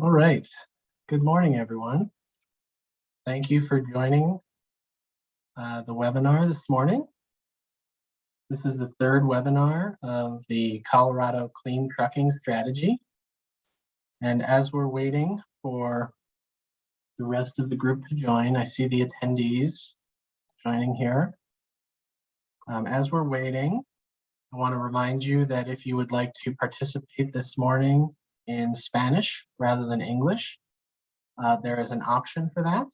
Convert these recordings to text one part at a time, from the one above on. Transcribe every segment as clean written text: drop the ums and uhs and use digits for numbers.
All right. Good morning, everyone. Thank you for joining the webinar this morning. This is the third webinar of the Colorado Clean Trucking Strategy. And as we're waiting for the rest of the group to join, I see the attendees joining here. As we're waiting, I want to remind you that if you would like to participate this morning in Spanish rather than English, there is an option for that.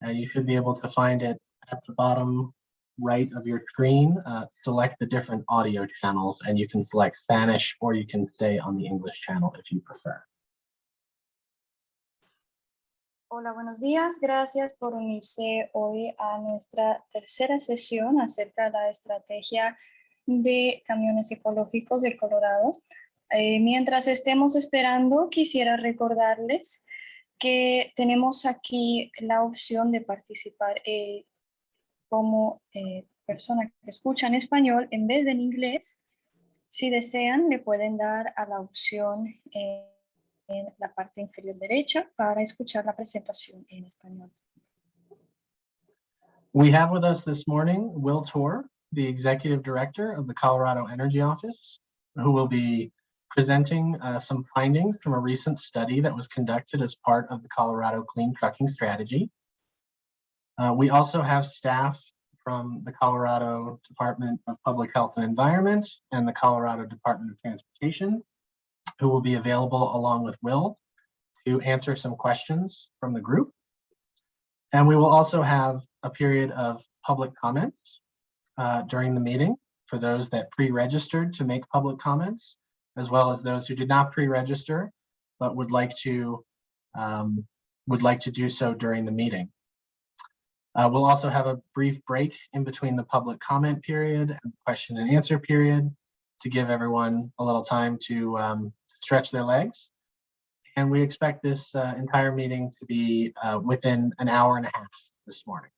You should be able to find it at the bottom right of your screen. Select the different audio channels and you can select Spanish or you can stay on the English channel if you prefer. Hola, buenos días. Gracias por unirse hoy a nuestra tercera sesión acerca de la estrategia de camiones ecológicos del Colorado. Mientras estemos esperando, quisiera recordarles que tenemos aquí la opción de participar como persona que escucha en español en vez de en inglés. Si desean, le pueden dar a la opción en la parte inferior derecha para escuchar la presentación en español. We have with us this morning Will Torr, the Executive Director of the Colorado Energy Office, who will be presenting some findings from a recent study that was conducted as part of the Colorado Clean Trucking Strategy. We also have staff from the Colorado Department of Public Health and Environment and the Colorado Department of Transportation, who will be available along with Will to answer some questions from the group. And we will also have a period of public comments during the meeting for those that pre-registered to make public comments, as well as those who did not pre-register but would like to do so during the meeting. We'll also have a brief break in between the public comment period and question and answer period to give everyone a little time to stretch their legs. And we expect this entire meeting to be within an hour and a half this morning.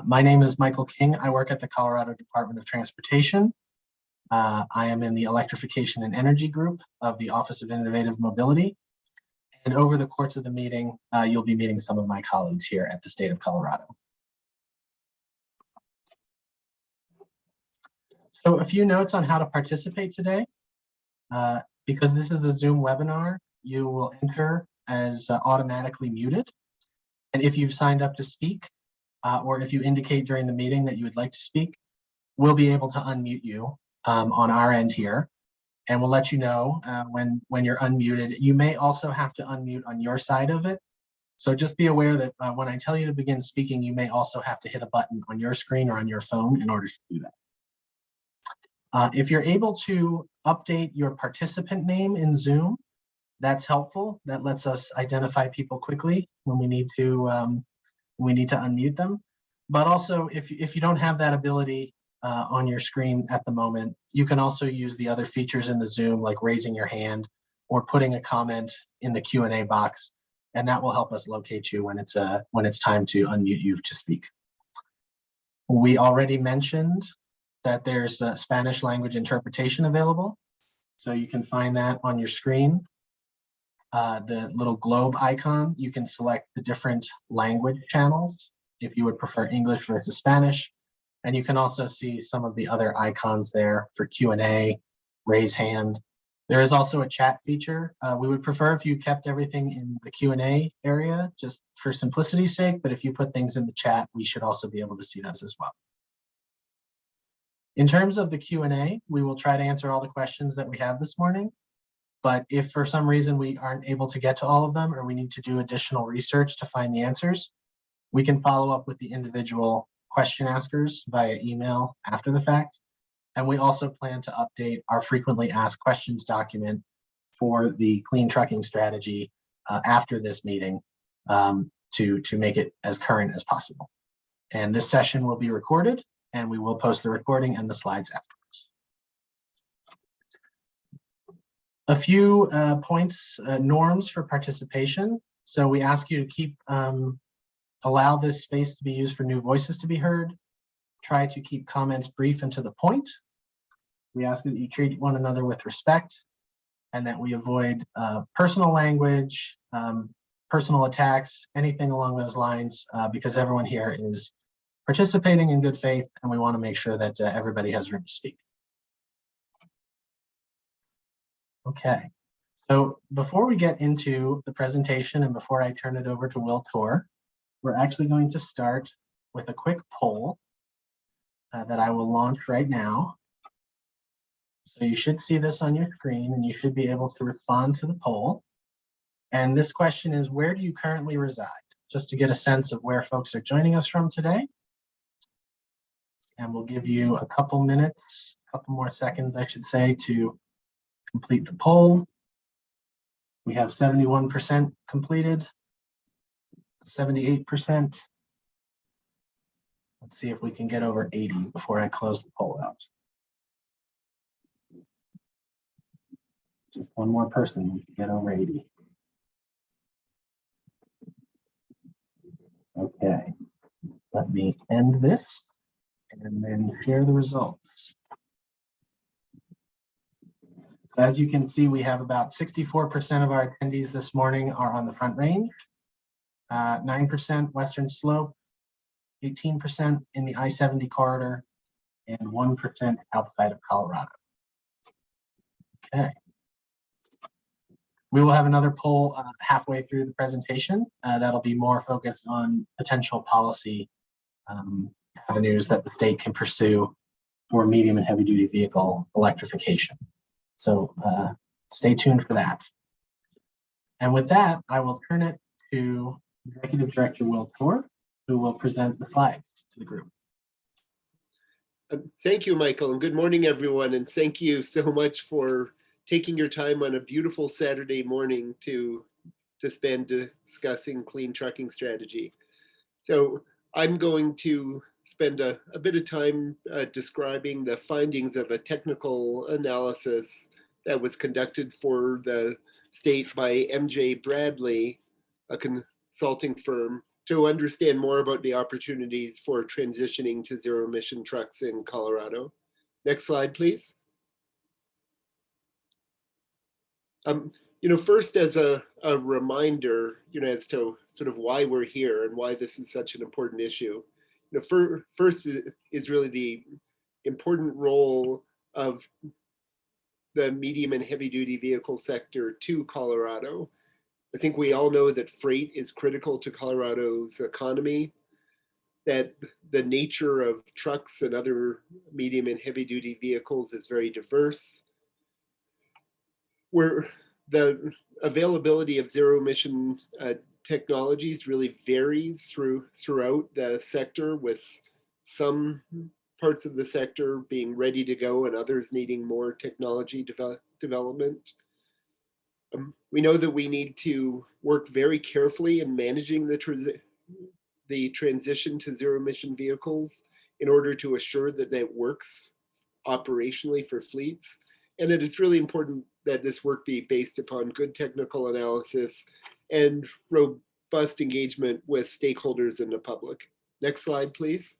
My name is Michael King. I work at the Colorado Department of Transportation. I am in the Electrification and Energy Group of the Office of Innovative Mobility. And over the course of the meeting, you'll be meeting some of my colleagues here at the state of Colorado. So a few notes on how to participate today. Because this is a Zoom webinar, you will enter as automatically muted. And if you've signed up to speak, or if you indicate during the meeting that you would like to speak, we'll be able to unmute you on our end here. And we'll let you know when you're unmuted. You may also have to unmute on your side of it. So just be aware that when I tell you to begin speaking, you may also have to hit a button on your screen or on your phone in order to do that. If you're able to update your participant name in Zoom, that's helpful. That lets us identify people quickly when we need to unmute them. But also, if you don't have that ability on your screen at the moment, you can also use the other features in the Zoom, like raising your hand or putting a comment in the Q&A box, and that will help us locate you when it's time to unmute you to speak. We already mentioned that there's Spanish language interpretation available, so you can find that on your screen. The little globe icon, you can select the different language channels if you would prefer English versus Spanish. And you can also see some of the other icons there for Q&A, raise hand. There is also a chat feature. We would prefer if you kept everything in the Q&A area, just for simplicity's sake, but if you put things in the chat, we should also be able to see those as well. In terms of the Q&A, we will try to answer all the questions that we have this morning. But if for some reason we aren't able to get to all of them, or we need to do additional research to find the answers, we can follow up with the individual question askers via email after the fact. And we also plan to update our frequently asked questions document for the Clean Trucking Strategy after this meeting to make it as current as possible. And this session will be recorded, and we will post the recording and the slides afterwards. A few points, norms for participation. So we ask you to allow this space to be used for new voices to be heard. Try to keep comments brief and to the point. We ask that you treat one another with respect and that we avoid personal language, personal attacks, anything along those lines, because everyone here is participating in good faith, and we want to make sure that everybody has room to speak. Okay, so before we get into the presentation and before I turn it over to Will Torr, we're actually going to start with a quick poll that I will launch right now. So you should see this on your screen and you should be able to respond to the poll. And this question is, where do you currently reside? Just to get a sense of where folks are joining us from today. And we'll give you a couple minutes, a couple more seconds, I should say, to complete the poll. We have 71% completed, 78%. Let's see if we can get over 80 before I close the poll out. Just one more person, we can get over 80. Okay, let me end this and then share the results. So as you can see, we have about 64% of our attendees this morning are on the Front Range, 9% Western Slope, 18% in the I-70 corridor, and 1% outside of Colorado. Okay. We will have another poll halfway through the presentation that'll be more focused on potential policy avenues that the state can pursue for medium and heavy duty vehicle electrification. So stay tuned for that. And with that, I will turn it to Executive Director Will Torr, who will present the slides to the group. Thank you, Michael, and good morning, everyone. And thank you so much for taking your time on a beautiful Saturday morning to spend discussing clean trucking strategy. So I'm going to spend a bit of time describing the findings of a technical analysis that was conducted for the state by MJ Bradley, a consulting firm, to understand more about the opportunities for transitioning to zero emission trucks in Colorado. Next slide, please. First, as a reminder, as to sort of why we're here and why this is such an important issue. First is really the important role of the medium and heavy duty vehicle sector to Colorado. I think we all know that freight is critical to Colorado's economy, that the nature of trucks and other medium and heavy duty vehicles is very diverse, where the availability of zero emission technologies really varies throughout the sector, with some parts of the sector being ready to go and others needing more technology development. We know that we need to work very carefully in managing the transition to zero emission vehicles in order to assure that that works operationally for fleets, and that it's really important that this work be based upon good technical analysis and robust engagement with stakeholders in the public. Next slide, please.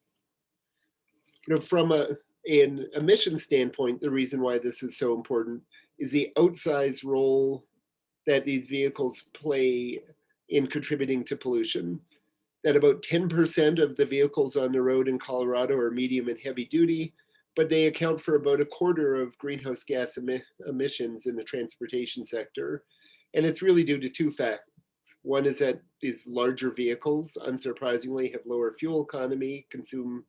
From an emission standpoint, the reason why this is so important is the outsized role that these vehicles play in contributing to pollution. That about 10% of the vehicles on the road in Colorado are medium and heavy duty, but they account for about 1/4 of greenhouse gas emissions in the transportation sector. And it's really due to two facts. One is that these larger vehicles, unsurprisingly, have lower fuel economy, consume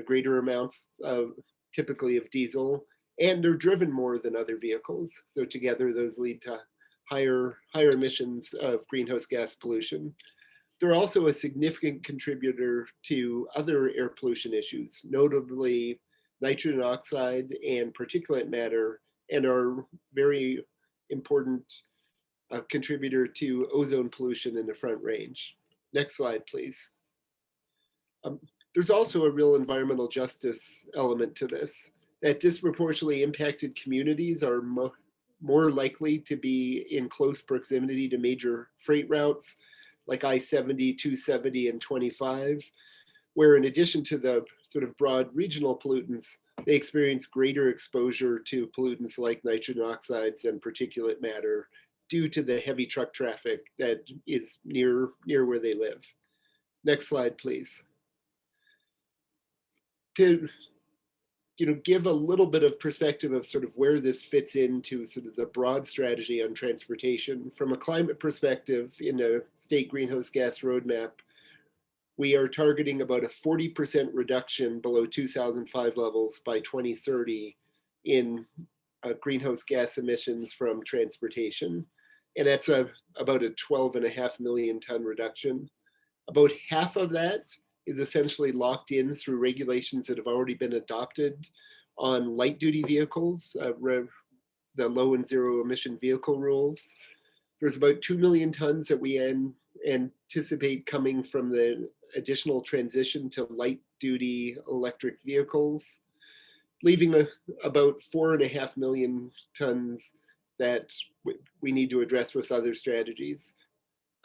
greater amounts of typically of diesel, and they're driven more than other vehicles. So together those lead to higher emissions of greenhouse gas pollution. They're also a significant contributor to other air pollution issues, notably nitrogen oxide and particulate matter, and are very important contributor to ozone pollution in the Front Range. Next slide, please. There's also a real environmental justice element to this, that disproportionately impacted communities are more likely to be in close proximity to major freight routes like I-70, 270, and 25, where in addition to the sort of broad regional pollutants, they experience greater exposure to pollutants like nitrogen oxides and particulate matter due to the heavy truck traffic that is near where they live. Next slide, please. To give a little bit of perspective of sort of where this fits into sort of the broad strategy on transportation, from a climate perspective in a state greenhouse gas roadmap, we are targeting about a 40% reduction below 2005 levels by 2030 in greenhouse gas emissions from transportation. And that's about a 12.5 million ton reduction. About half of that is essentially locked in through regulations that have already been adopted on light duty vehicles, the low and zero emission vehicle rules. There's about 2 million tons that we anticipate coming from the additional transition to light duty electric vehicles, leaving about 4.5 million tons that we need to address with other strategies.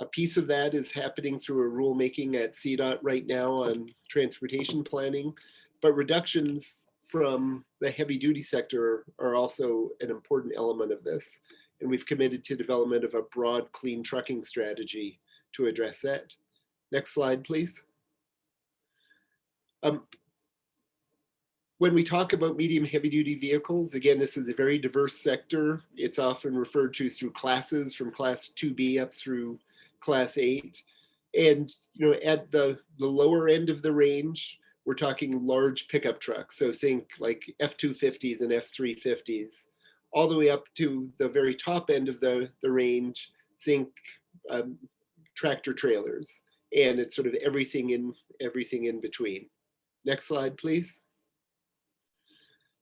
A piece of that is happening through a rulemaking at CDOT right now on transportation planning, but reductions from the heavy duty sector are also an important element of this. And we've committed to development of a broad clean trucking strategy to address that. Next slide, please. When we talk about medium heavy duty vehicles, again, this is a very diverse sector. It's often referred to through classes from class 2B up through class 8. And at the lower end of the range, we're talking large pickup trucks. So think like F-250s and F-350s, all the way up to the very top end of the range, think tractor trailers. And it's sort of everything in between. Next slide, please.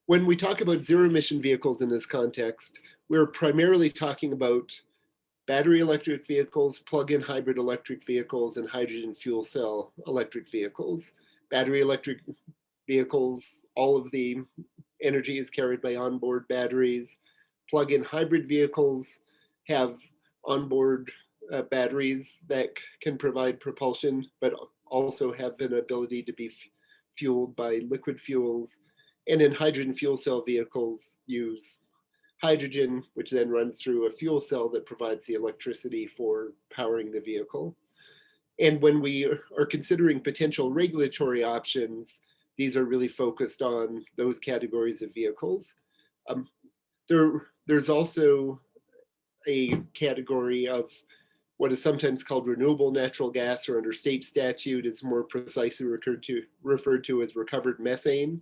When we talk about zero emission vehicles in this context, we're primarily talking about battery electric vehicles, plug-in hybrid electric vehicles, and hydrogen fuel cell electric vehicles. Battery electric vehicles, all of the energy is carried by onboard batteries. Plug-in hybrid vehicles have onboard batteries that can provide propulsion, but also have an ability to be fueled by liquid fuels. And then hydrogen fuel cell vehicles use hydrogen, which then runs through a fuel cell that provides the electricity for powering the vehicle. And when we are considering potential regulatory options, these are really focused on those categories of vehicles. There's also a category of what is sometimes called renewable natural gas, or under state statute is more precisely referred to as recovered methane,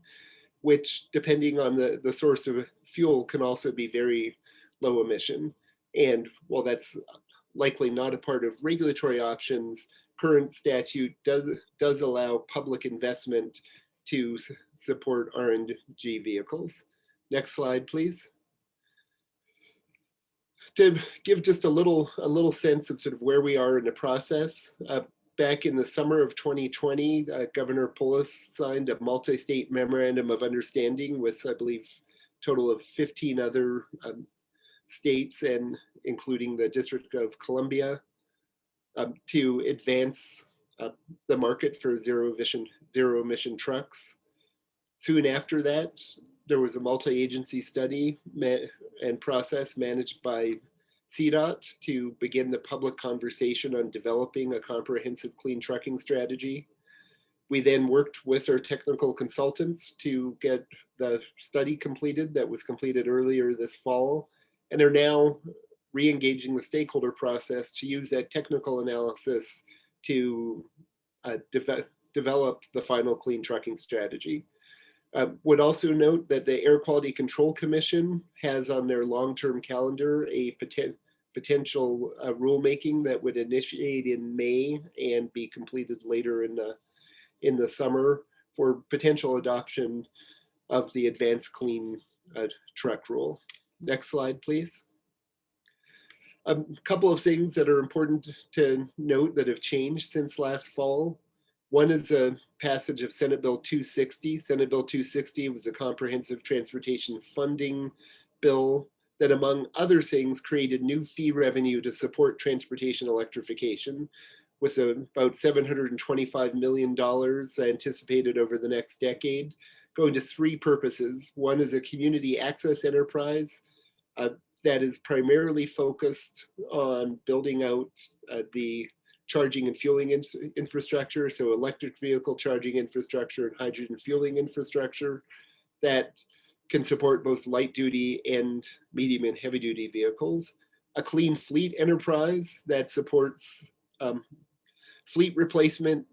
which depending on the source of fuel can also be very low emission. And while that's likely not a part of regulatory options, current statute does allow public investment to support RNG vehicles. Next slide, please. To give just a little sense of sort of where we are in the process, back in the summer of 2020, Governor Polis signed a multi-state memorandum of understanding with, I believe, a total of 15 other states, and including the District of Columbia, to advance the market for zero emission trucks. Soon after that, there was a multi-agency study and process managed by CDOT to begin the public conversation on developing a comprehensive clean trucking strategy. We then worked with our technical consultants to get the study completed that was completed earlier this fall, and are now re-engaging the stakeholder process to use that technical analysis to develop the final clean trucking strategy. Would also note that the Air Quality Control Commission has on their long-term calendar a potential rulemaking that would initiate in May and be completed later in the summer for potential adoption of the advanced clean truck rule. Next slide, please. A couple of things that are important to note that have changed since last fall. One is a passage of Senate Bill 260. Senate Bill 260 was a comprehensive transportation funding bill that, among other things, created new fee revenue to support transportation electrification, with about $725 million anticipated over the next decade, going to three purposes. One is a community access enterprise that is primarily focused on building out the charging and fueling infrastructure, so electric vehicle charging infrastructure and hydrogen fueling infrastructure that can support both light duty and medium and heavy duty vehicles. A clean fleet enterprise that supports fleet replacement,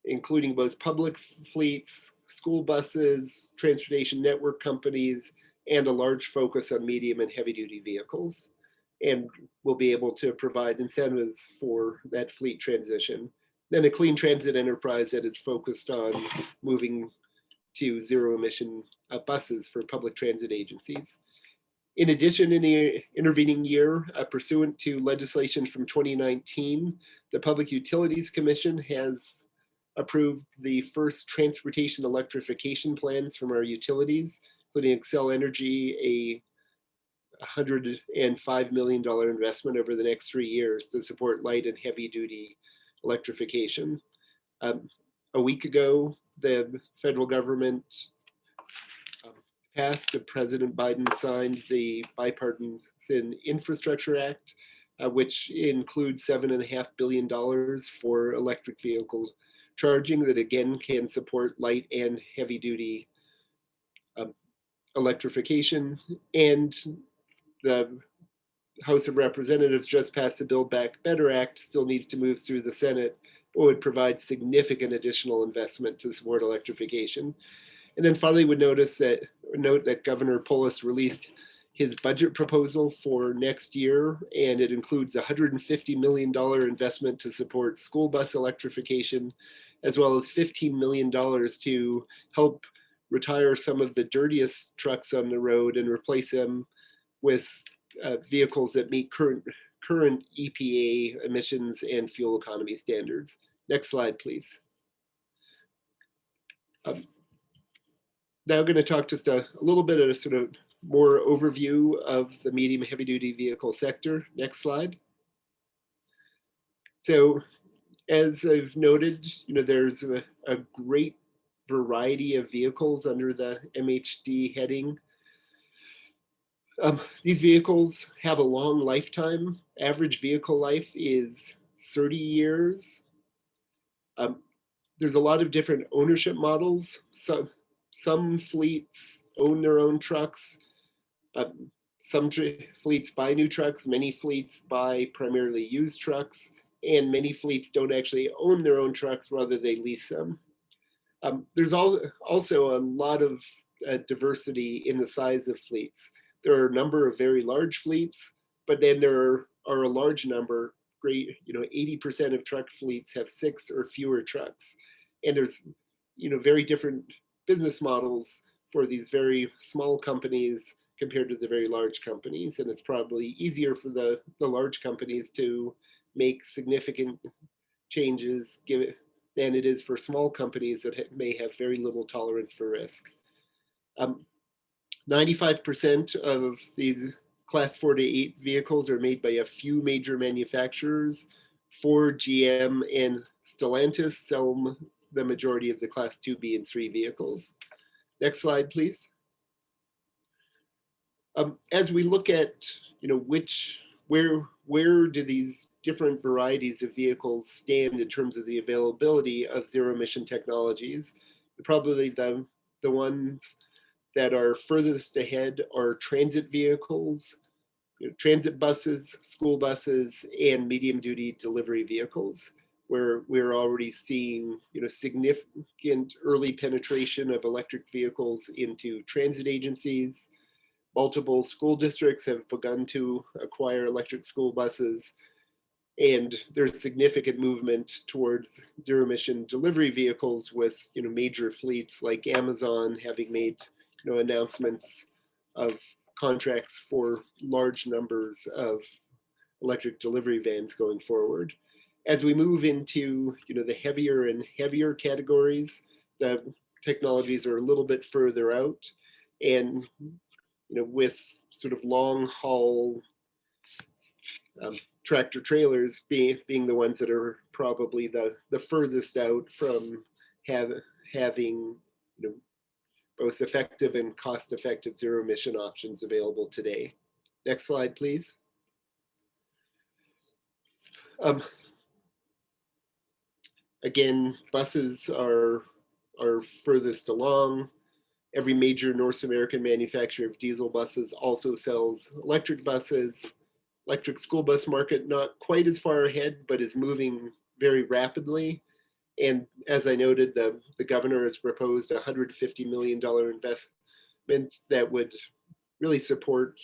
including both public fleets, school buses, transportation network companies, and a large focus on medium and heavy duty vehicles. And we'll be able to provide incentives for that fleet transition. Then a clean transit enterprise that is focused on moving to zero emission buses for public transit agencies. In addition, in the intervening year, pursuant to legislation from 2019, the Public Utilities Commission has approved the first transportation electrification plans from our utilities, including Xcel Energy, a $105 million investment over the next 3 years to support light and heavy duty electrification. A week ago, the federal government passed, President Biden signed the Bipartisan Infrastructure Act, which includes $7.5 billion for electric vehicle charging that again can support light and heavy duty electrification. And the House of Representatives just passed the Build Back Better Act, still needs to move through the Senate, but would provide significant additional investment to support electrification. And then finally would note that Governor Polis released his budget proposal for next year, and it includes a $150 million investment to support school bus electrification, as well as $15 million to help retire some of the dirtiest trucks on the road and replace them with vehicles that meet current EPA emissions and fuel economy standards. Next slide, please. Now I'm going to talk just a little bit of a sort of more overview of the medium heavy duty vehicle sector. Next slide. So as I've noted, there's a great variety of vehicles under the MHD heading. These vehicles have a long lifetime. Average vehicle life is 30 years. There's a lot of different ownership models. Some fleets own their own trucks. Some fleets buy new trucks. Many fleets buy primarily used trucks. And many fleets don't actually own their own trucks, rather they lease them. There's also a lot of diversity in the size of fleets. There are a number of very large fleets, but then there are a large number, 80% of truck fleets have 6 or fewer trucks. And there's, very different business models for these very small companies compared to the very large companies. And it's probably easier for the large companies to make significant changes than it is for small companies that may have very little tolerance for risk. 95% of these class 4 to 8 vehicles are made by a few major manufacturers. Ford, GM, and Stellantis sell the majority of the class 2B and 3 vehicles. Next slide, please. As we look at, where do these different varieties of vehicles stand in terms of the availability of zero emission technologies? Probably the ones that are furthest ahead are transit vehicles, transit buses, school buses, and medium duty delivery vehicles, where we're already seeing significant early penetration of electric vehicles into transit agencies. Multiple school districts have begun to acquire electric school buses, and there's significant movement towards zero emission delivery vehicles with major fleets like Amazon having made announcements of contracts for large numbers of electric delivery vans going forward. As we move into the heavier and heavier categories, the technologies are a little bit further out, and with sort of long haul tractor trailers being the ones that are probably the furthest out from having both effective and cost-effective zero-emission options available today. Next slide, please. Again, buses are furthest along. Every major North American manufacturer of diesel buses also sells electric buses. Electric school bus market not quite as far ahead, but is moving very rapidly. And as I noted, the governor has proposed a $150 million investment that would really support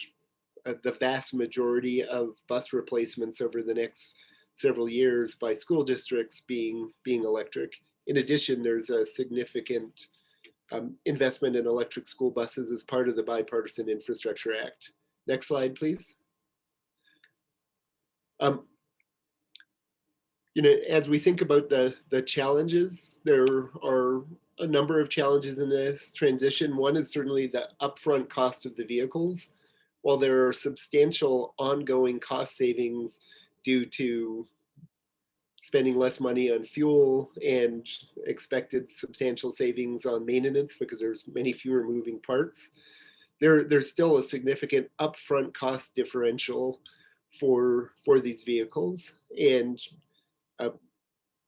the vast majority of bus replacements over the next several years by school districts being electric. In addition, there's a significant investment in electric school buses as part of the Bipartisan Infrastructure Act. Next slide, please. As we think about the challenges, there are a number of challenges in this transition. One is certainly the upfront cost of the vehicles. While there are substantial ongoing cost savings due to spending less money on fuel and expected substantial savings on maintenance because there's many fewer moving parts, there's still a significant upfront cost differential for these vehicles. And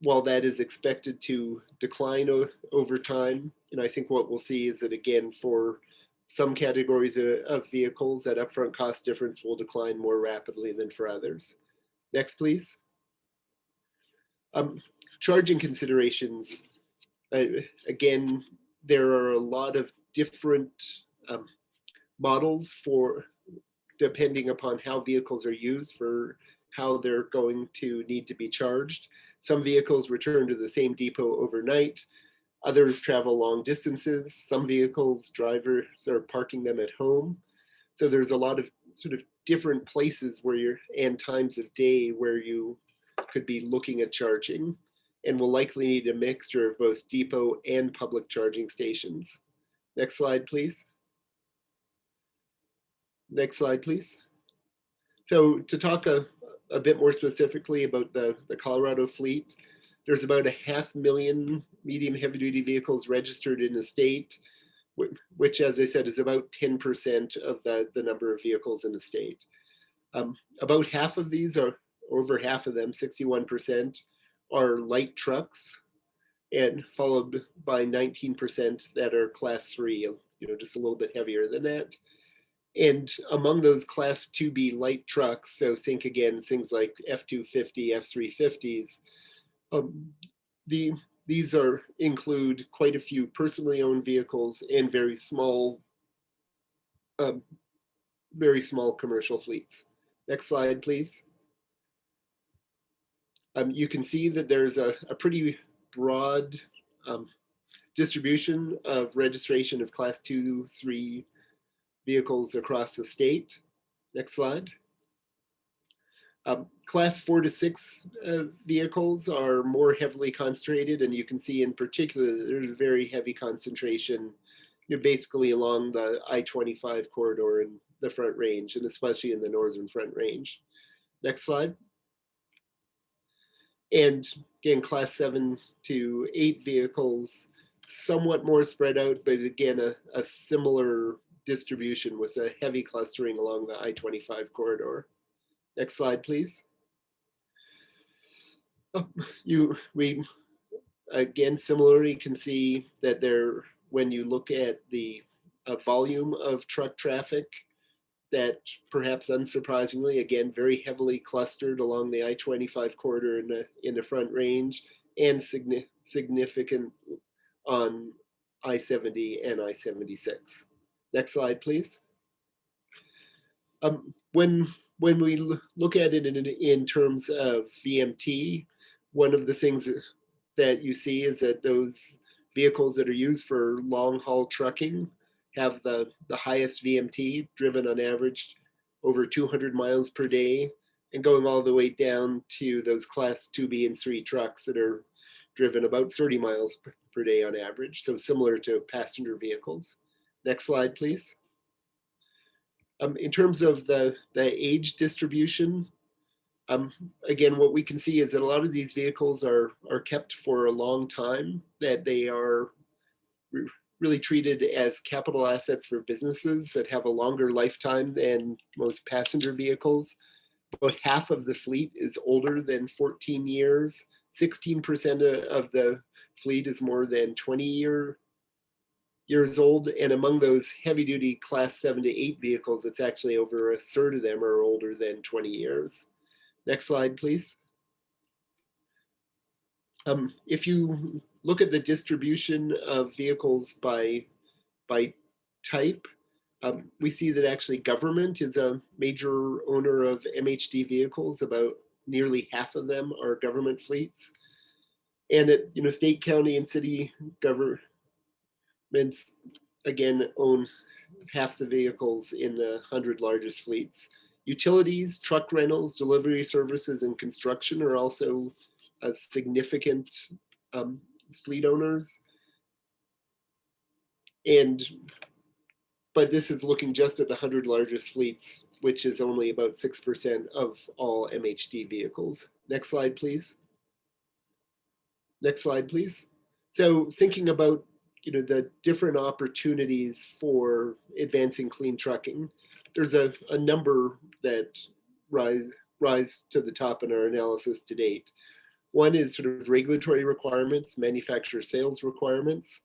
while that is expected to decline over time, I think what we'll see is that, again, for some categories of vehicles, that upfront cost difference will decline more rapidly than for others. Next, please. Charging considerations. Again, there are a lot of different models for depending upon how vehicles are used for how they're going to need to be charged. Some vehicles return to the same depot overnight. Others travel long distances. Some vehicles, drivers are parking them at home. So there's a lot of sort of different places where and times of day where you could be looking at charging, and will likely need a mixture of both depot and public charging stations. Next slide, please. Next slide, please. So to talk a bit more specifically about the Colorado fleet, there's about 500,000 medium heavy-duty vehicles registered in the state, which, as I said, is about 10% of the number of vehicles in the state. About half of these are, over half of them, 61%, are light trucks, and followed by 19% that are class 3, just a little bit heavier than that. And among those class 2B light trucks, so think again, things like F-250, F-350s, these include quite a few personally owned vehicles and very small commercial fleets. Next slide, please. You can see that there's a pretty broad distribution of registration of class 2, 3 vehicles across the state. Next slide. Class 4 to 6 vehicles are more heavily concentrated, and you can see in particular there's a very heavy concentration, basically along the I-25 corridor in the Front Range, and especially in the Northern Front Range. Next slide. And again, class 7 to 8 vehicles, somewhat more spread out, but again, a similar distribution with a heavy clustering along the I-25 corridor. Next slide, please. We again similarly can see that when you look at the volume of truck traffic, that perhaps unsurprisingly, again, very heavily clustered along the I-25 corridor in the Front Range, and significant on I-70 and I-76. Next slide, please. When we look at it in terms of VMT, one of the things that you see is that those vehicles that are used for long haul trucking have the highest VMT, driven on average over 200 miles per day, and going all the way down to those class 2B and 3 trucks that are driven about 30 miles per day on average, so similar to passenger vehicles. Next slide, please. In terms of the age distribution, again, what we can see is that a lot of these vehicles are kept for a long time, that they are really treated as capital assets for businesses that have a longer lifetime than most passenger vehicles. About half of the fleet is older than 14 years. 16% of the fleet is more than 20 years old. And among those heavy duty class 7 to 8 vehicles, it's actually over a third of them are older than 20 years. Next slide, please. If you look at the distribution of vehicles by type, we see that actually government is a major owner of MHD vehicles. About nearly half of them are government fleets. And at state, county, and city governments, again, own half the vehicles in the 100 largest fleets. Utilities, truck rentals, delivery services, and construction are also significant fleet owners. But this is looking just at the 100 largest fleets, which is only about 6% of all MHD vehicles. Next slide, please. Next slide, please. So thinking about the different opportunities for advancing clean trucking, there's a number that rise to the top in our analysis to date. One is sort of regulatory requirements, manufacturer sales requirements.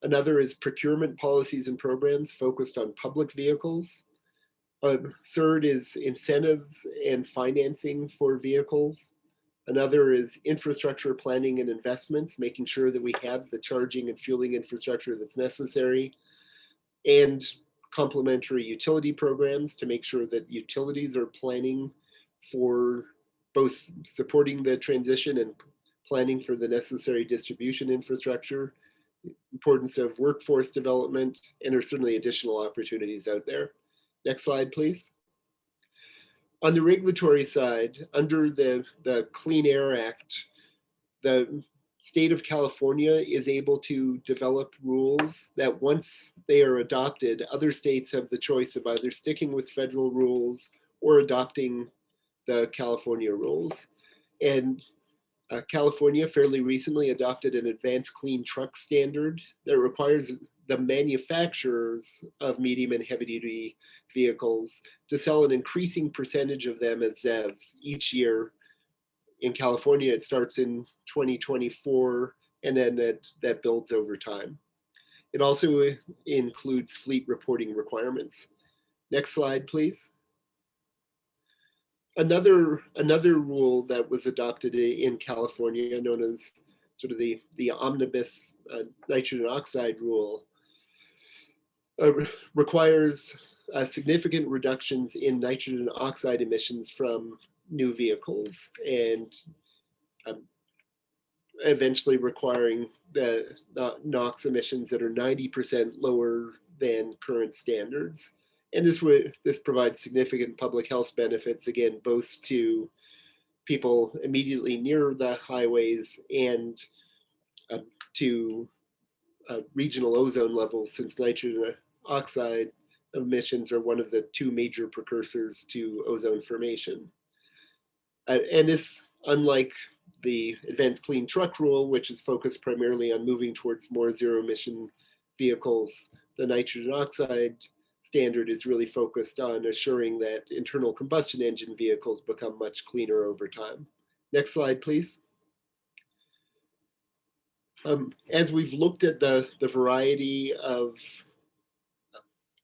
Another is procurement policies and programs focused on public vehicles. Third is incentives and financing for vehicles. Another is infrastructure planning and investments, making sure that we have the charging and fueling infrastructure that's necessary, and complementary utility programs to make sure that utilities are planning for both supporting the transition and planning for the necessary distribution infrastructure, importance of workforce development, and there's certainly additional opportunities out there. Next slide, please. On the regulatory side, under the Clean Air Act, the state of California is able to develop rules that once they are adopted, other states have the choice of either sticking with federal rules or adopting the California rules. And California fairly recently adopted an advanced clean truck standard that requires the manufacturers of medium and heavy duty vehicles to sell an increasing percentage of them as ZEVs each year. In California, it starts in 2024, and then that builds over time. It also includes fleet reporting requirements. Next slide, please. Another rule that was adopted in California, known as sort of the omnibus nitrogen oxide rule, requires significant reductions in nitrogen oxide emissions from new vehicles, and eventually requiring the NOx emissions that are 90% lower than current standards. And this provides significant public health benefits, again, both to people immediately near the highways and to regional ozone levels, since nitrogen oxide emissions are one of the two major precursors to ozone formation. And this, unlike the advanced clean truck rule, which is focused primarily on moving towards more zero emission vehicles, the nitrogen oxide standard is really focused on assuring that internal combustion engine vehicles become much cleaner over time. Next slide, please. As we've looked at the variety of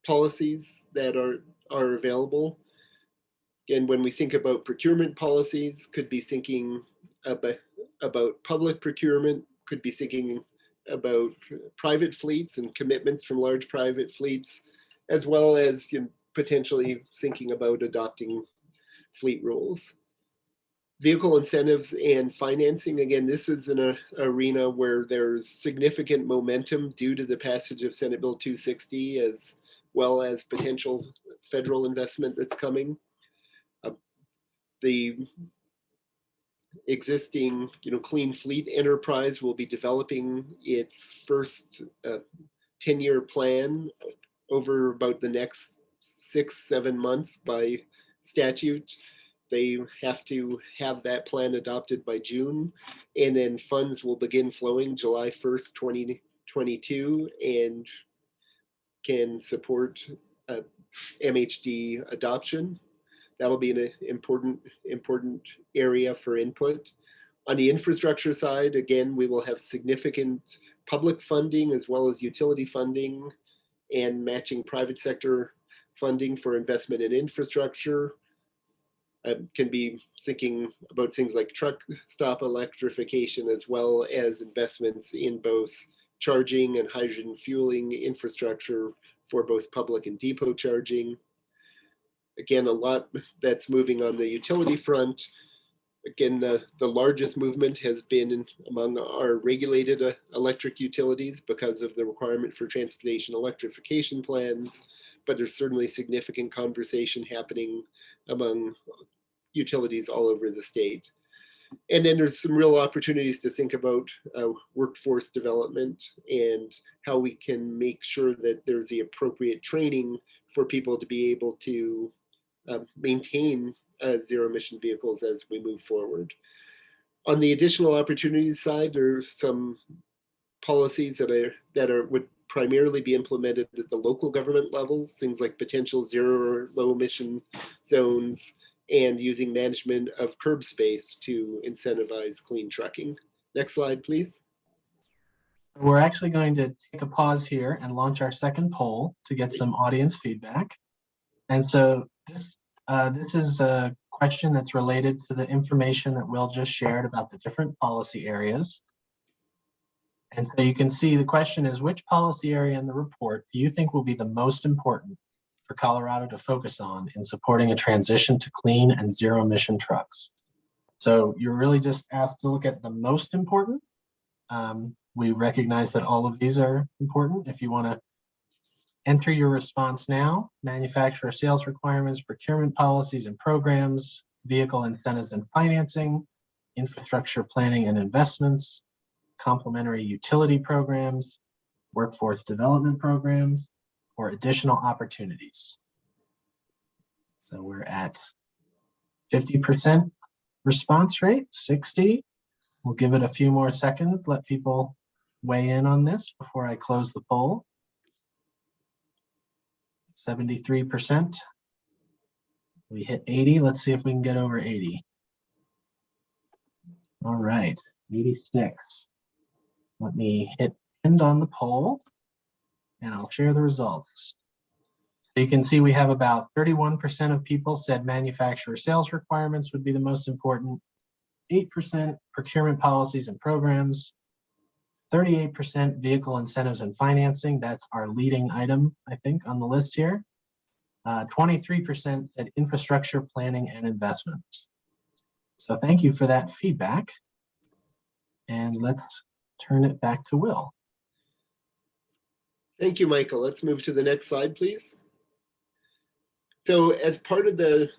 policies that are available, again, when we think about procurement policies, could be thinking about public procurement, could be thinking about private fleets and commitments from large private fleets, as well as potentially thinking about adopting fleet rules. Vehicle incentives and financing, again, this is an arena where there's significant momentum due to the passage of Senate Bill 260, as well as potential federal investment that's coming. The existing Clean Fleet enterprise will be developing its first 10-year plan over about the next 6-7 months by statute. They have to have that plan adopted by June, and then funds will begin flowing July 1st, 2022 and can support MHD adoption. That'll be an important area for input. On the infrastructure side, again, we will have significant public funding as well as utility funding and matching private sector funding for investment in infrastructure. Can be thinking about things like truck stop electrification as well as investments in both charging and hydrogen fueling infrastructure for both public and depot charging. Again, a lot that's moving on the utility front. Again, the largest movement has been among our regulated electric utilities because of the requirement for transportation electrification plans, but there's certainly significant conversation happening among utilities all over the state. And then there's some real opportunities to think about workforce development and how we can make sure that there's the appropriate training for people to be able to maintain zero emission vehicles as we move forward. On the additional opportunities side, there are some policies that would primarily be implemented at the local government level, things like potential zero or low emission zones and using management of curb space to incentivize clean trucking. Next slide, please. We're actually going to take a pause here and launch our second poll to get some audience feedback. And so this is a question that's related to the information that Will just shared about the different policy areas. And so you can see the question is, which policy area in the report do you think will be the most important for Colorado to focus on in supporting a transition to clean and zero emission trucks? So you're really just asked to look at the most important. We recognize that all of these are important. If you want to enter your response now: manufacturer sales requirements, procurement policies and programs, vehicle incentives and financing, infrastructure planning and investments, complementary utility programs, workforce development programs, or additional opportunities. So we're at 50% response rate, 60. We'll give it a few more seconds, let people weigh in on this before I close the poll. 73%. We hit 80. Let's see if we can get over 80. All right, 86. Let me hit end on the poll and I'll share the results. So you can see we have about 31% of people said manufacturer sales requirements would be the most important, 8% procurement policies and programs, 38% vehicle incentives and financing. That's our leading item, I think, on the list here. 23% said infrastructure planning and investments. So thank you for that feedback. And let's turn it back to Will. Thank you, Michael. Let's move to the next slide, please. So as part of the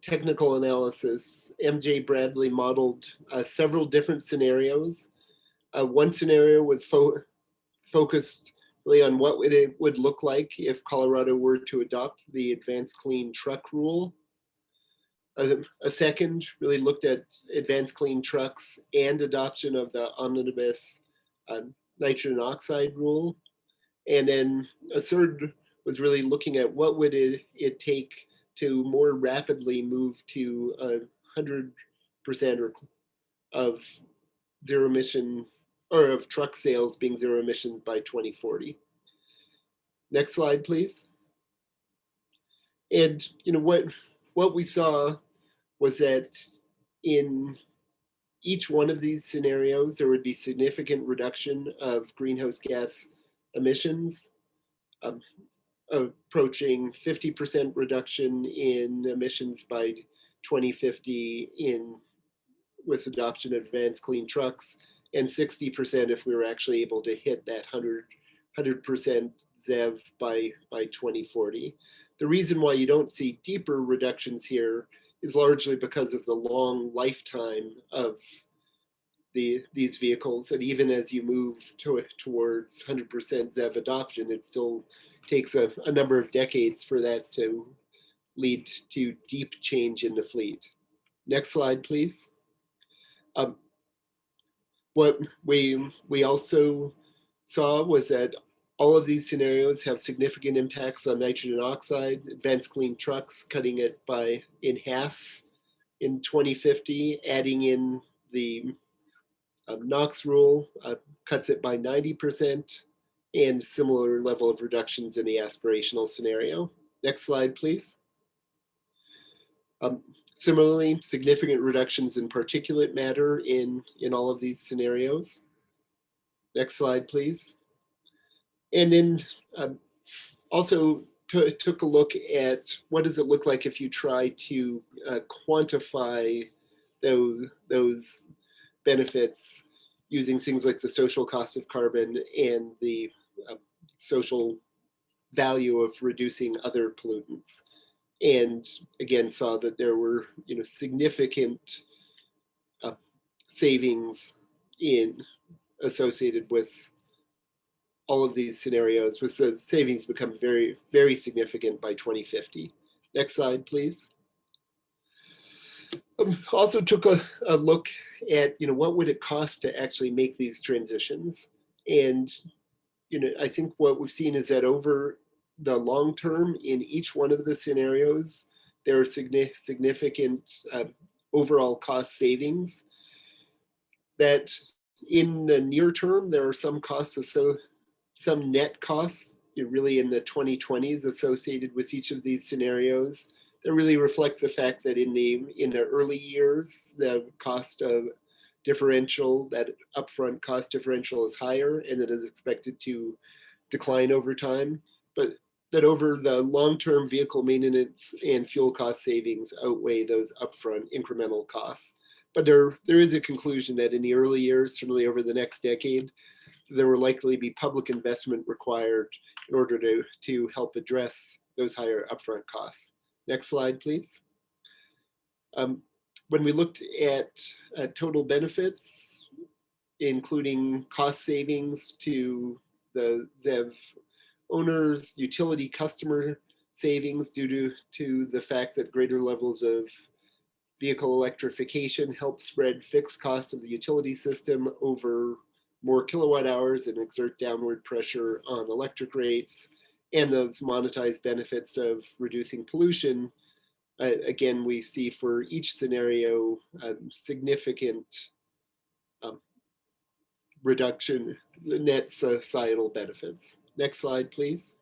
technical analysis, MJ Bradley modeled several different scenarios. One scenario was focused really on what it would look like if Colorado were to adopt the Advanced Clean Truck Rule. A second really looked at advanced clean trucks and adoption of the omnibus nitrogen oxide rule. And then a third was really looking at what would it take to more rapidly move to 100% of zero emission, or of truck sales being zero emissions by 2040. Next slide, please. And what we saw was that in each one of these scenarios, there would be significant reduction of greenhouse gas emissions, approaching 50% reduction in emissions by 2050 with adoption of advanced clean trucks, and 60% if we were actually able to hit that 100% ZEV by 2040. The reason why you don't see deeper reductions here is largely because of the long lifetime of these vehicles. And even as you move towards 100% ZEV adoption, it still takes a number of decades for that to lead to deep change in the fleet. Next slide, please. What we also saw was that all of these scenarios have significant impacts on nitrogen oxide. Advanced Clean Trucks cutting it in half in 2050, adding in the NOx rule cuts it by 90%, and similar level of reductions in the aspirational scenario. Next slide, please. Similarly, significant reductions in particulate matter in all of these scenarios. Next slide, please. And then also took a look at what does it look like if you try to quantify those benefits using things like the social cost of carbon and the social value of reducing other pollutants. And again, saw that there were significant savings associated with all of these scenarios, with the savings become very, very significant by 2050. Next slide, please. Also took a look at what would it cost to actually make these transitions. And I think what we've seen is that over the long term, in each one of the scenarios, there are significant overall cost savings. That in the near term, there are some costs, some net costs, really in the 2020s associated with each of these scenarios that really reflect the fact that in the early years, the cost of differential, that upfront cost differential is higher, and it is expected to decline over time. But that over the long-term vehicle maintenance and fuel cost savings outweigh those upfront incremental costs. But there is a conclusion that in the early years, certainly over the next decade, there will likely be public investment required in order to help address those higher upfront costs. Next slide, please. When we looked at total benefits, including cost savings to the ZEV owners, utility customer savings due to the fact that greater levels of vehicle electrification help spread fixed costs of the utility system over more kilowatt hours and exert downward pressure on electric rates, and those monetized benefits of reducing pollution. Again, we see for each scenario significant reduction, net societal benefits. Next slide, please.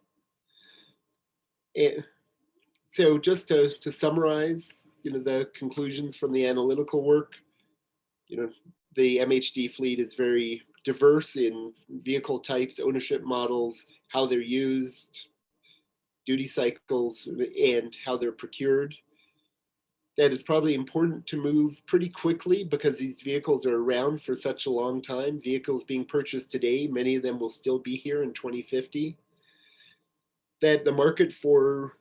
And so just to summarize, the conclusions from the analytical work, the MHD fleet is very diverse in vehicle types, ownership models, how they're used, duty cycles, and how they're procured. That it's probably important to move pretty quickly because these vehicles are around for such a long time. Vehicles being purchased today, many of them will still be here in 2050. That the market for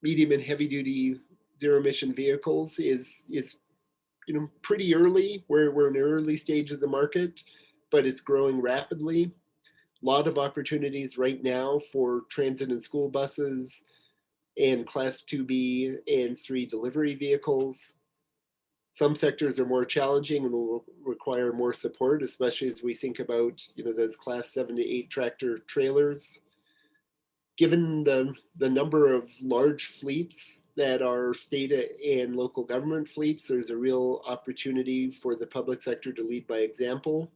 medium and heavy duty zero emission vehicles is pretty early. We're in the early stage of the market, but it's growing rapidly. A lot of opportunities right now for transit and school buses and Class 2B and 3 delivery vehicles. Some sectors are more challenging and will require more support, especially as we think about those Class 7 to 8 tractor trailers. Given the number of large fleets that are state and local government fleets, there's a real opportunity for the public sector to lead by example.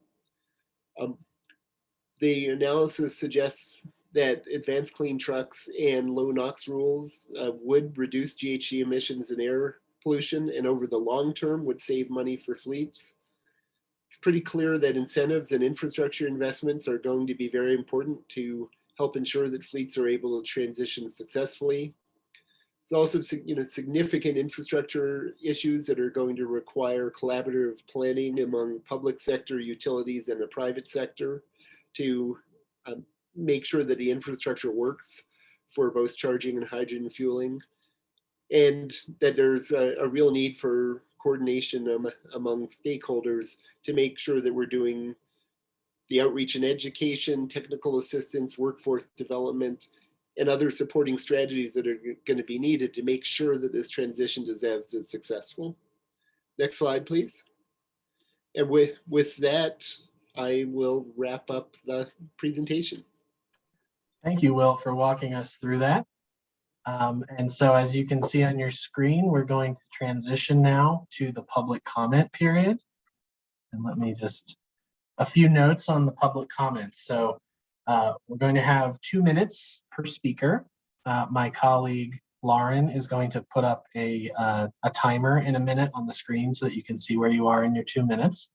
The analysis suggests that advanced clean trucks and low NOx rules would reduce GHG emissions and air pollution, and over the long term would save money for fleets. It's pretty clear that incentives and infrastructure investments are going to be very important to help ensure that fleets are able to transition successfully. There's also significant infrastructure issues that are going to require collaborative planning among public sector, utilities, and the private sector to make sure that the infrastructure works for both charging and hydrogen fueling, and that there's a real need for coordination among stakeholders to make sure that we're doing the outreach and education, technical assistance, workforce development, and other supporting strategies that are going to be needed to make sure that this transition to ZEVs is successful. Next slide, please. And with that, I will wrap up the presentation. Thank you, Will, for walking us through that. And so as you can see on your screen, we're going to transition now to the public comment period. And let me just, a few notes on the public comments. So we're going to have 2 minutes per speaker. My colleague Lauren is going to put up a timer in a minute on the screen so that you can see where you are in your 2 minutes.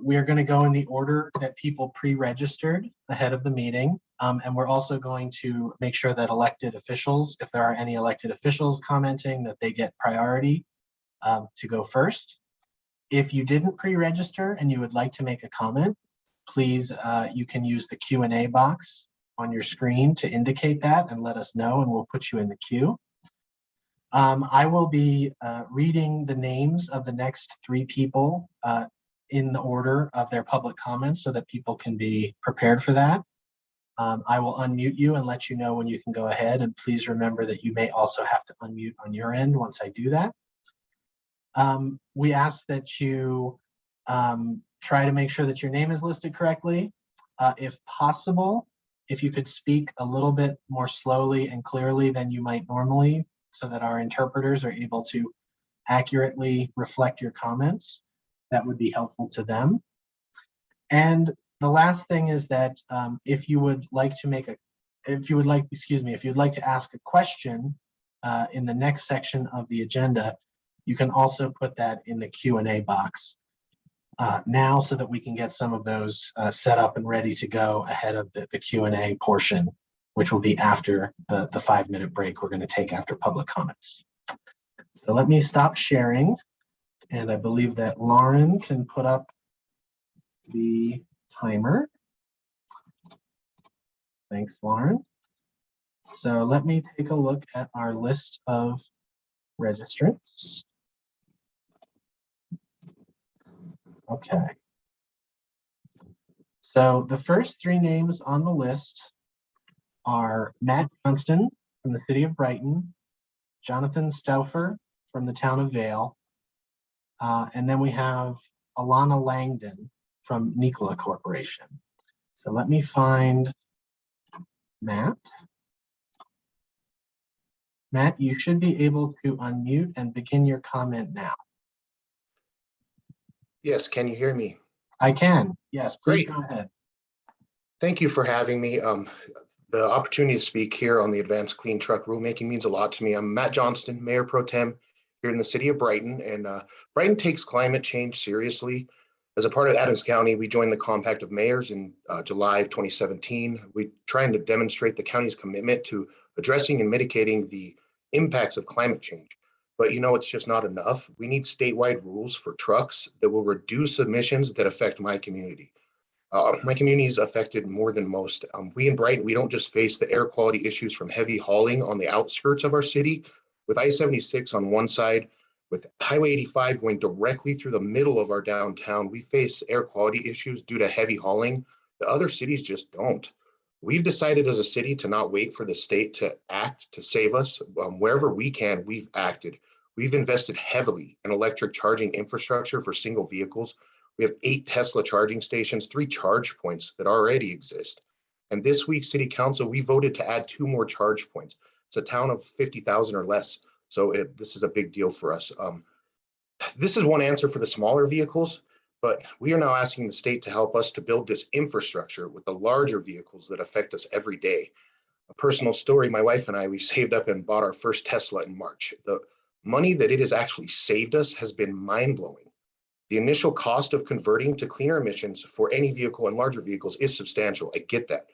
We are going to go in the order that people pre-registered ahead of the meeting. And we're also going to make sure that elected officials, if there are any elected officials commenting, that they get priority to go first. If you didn't pre-register and you would like to make a comment, please, you can use the Q&A box on your screen to indicate that and let us know, and we'll put you in the queue. I will be reading the names of the next 3 people in the order of their public comments so that people can be prepared for that. I will unmute you and let you know when you can go ahead, and please remember that you may also have to unmute on your end once I do that. We ask that you try to make sure that your name is listed correctly. If possible, if you could speak a little bit more slowly and clearly than you might normally, so that our interpreters are able to accurately reflect your comments, that would be helpful to them. And the last thing is that if you would like to ask a question in the next section of the agenda, you can also put that in the Q&A box now so that we can get some of those set up and ready to go ahead of the Q&A portion, which will be after the 5-minute break we're going to take after public comments. So let me stop sharing, and I believe that Lauren can put up the timer. Thanks, Lauren. So let me take a look at our list of registrants. Okay. So the first 3 names on the list are Matt Johnston from the city of Brighton, Jonathan Stauffer from the town of Vale, and then we have Alana Langdon from Nikola Corporation. So let me find Matt. Matt, you should be able to unmute and begin your comment now. Yes, can you hear me? I can. Yes, please Great. go ahead. Thank you for having me. The opportunity to speak here on the advanced clean truck rulemaking means a lot to me. I'm Matt Johnston, Mayor Pro Tem here in the city of Brighton, and Brighton takes climate change seriously. As a part of Adams County, we joined the Compact of Mayors in July of 2017. We're trying to demonstrate the county's commitment to addressing and mitigating the impacts of climate change. But it's just not enough. We need statewide rules for trucks that will reduce emissions that affect my community. My community is affected more than most. We in Brighton, we don't just face the air quality issues from heavy hauling on the outskirts of our city, with I-76 on one side, with Highway 85 going directly through the middle of our downtown. We face air quality issues due to heavy hauling. The other cities just don't. We've decided as a city to not wait for the state to act to save us. Wherever we can, we've acted. We've invested heavily in electric charging infrastructure for single vehicles. We have 8 Tesla charging stations, 3 charge points that already exist. And this week, City Council, we voted to add 2 more charge points. It's a town of 50,000 or less. So this is a big deal for us. This is one answer for the smaller vehicles, but we are now asking the state to help us to build this infrastructure with the larger vehicles that affect us every day. A personal story, my wife and I, we saved up and bought our first Tesla in March. The money that it has actually saved us has been mind-blowing. The initial cost of converting to cleaner emissions for any vehicle and larger vehicles is substantial. I get that.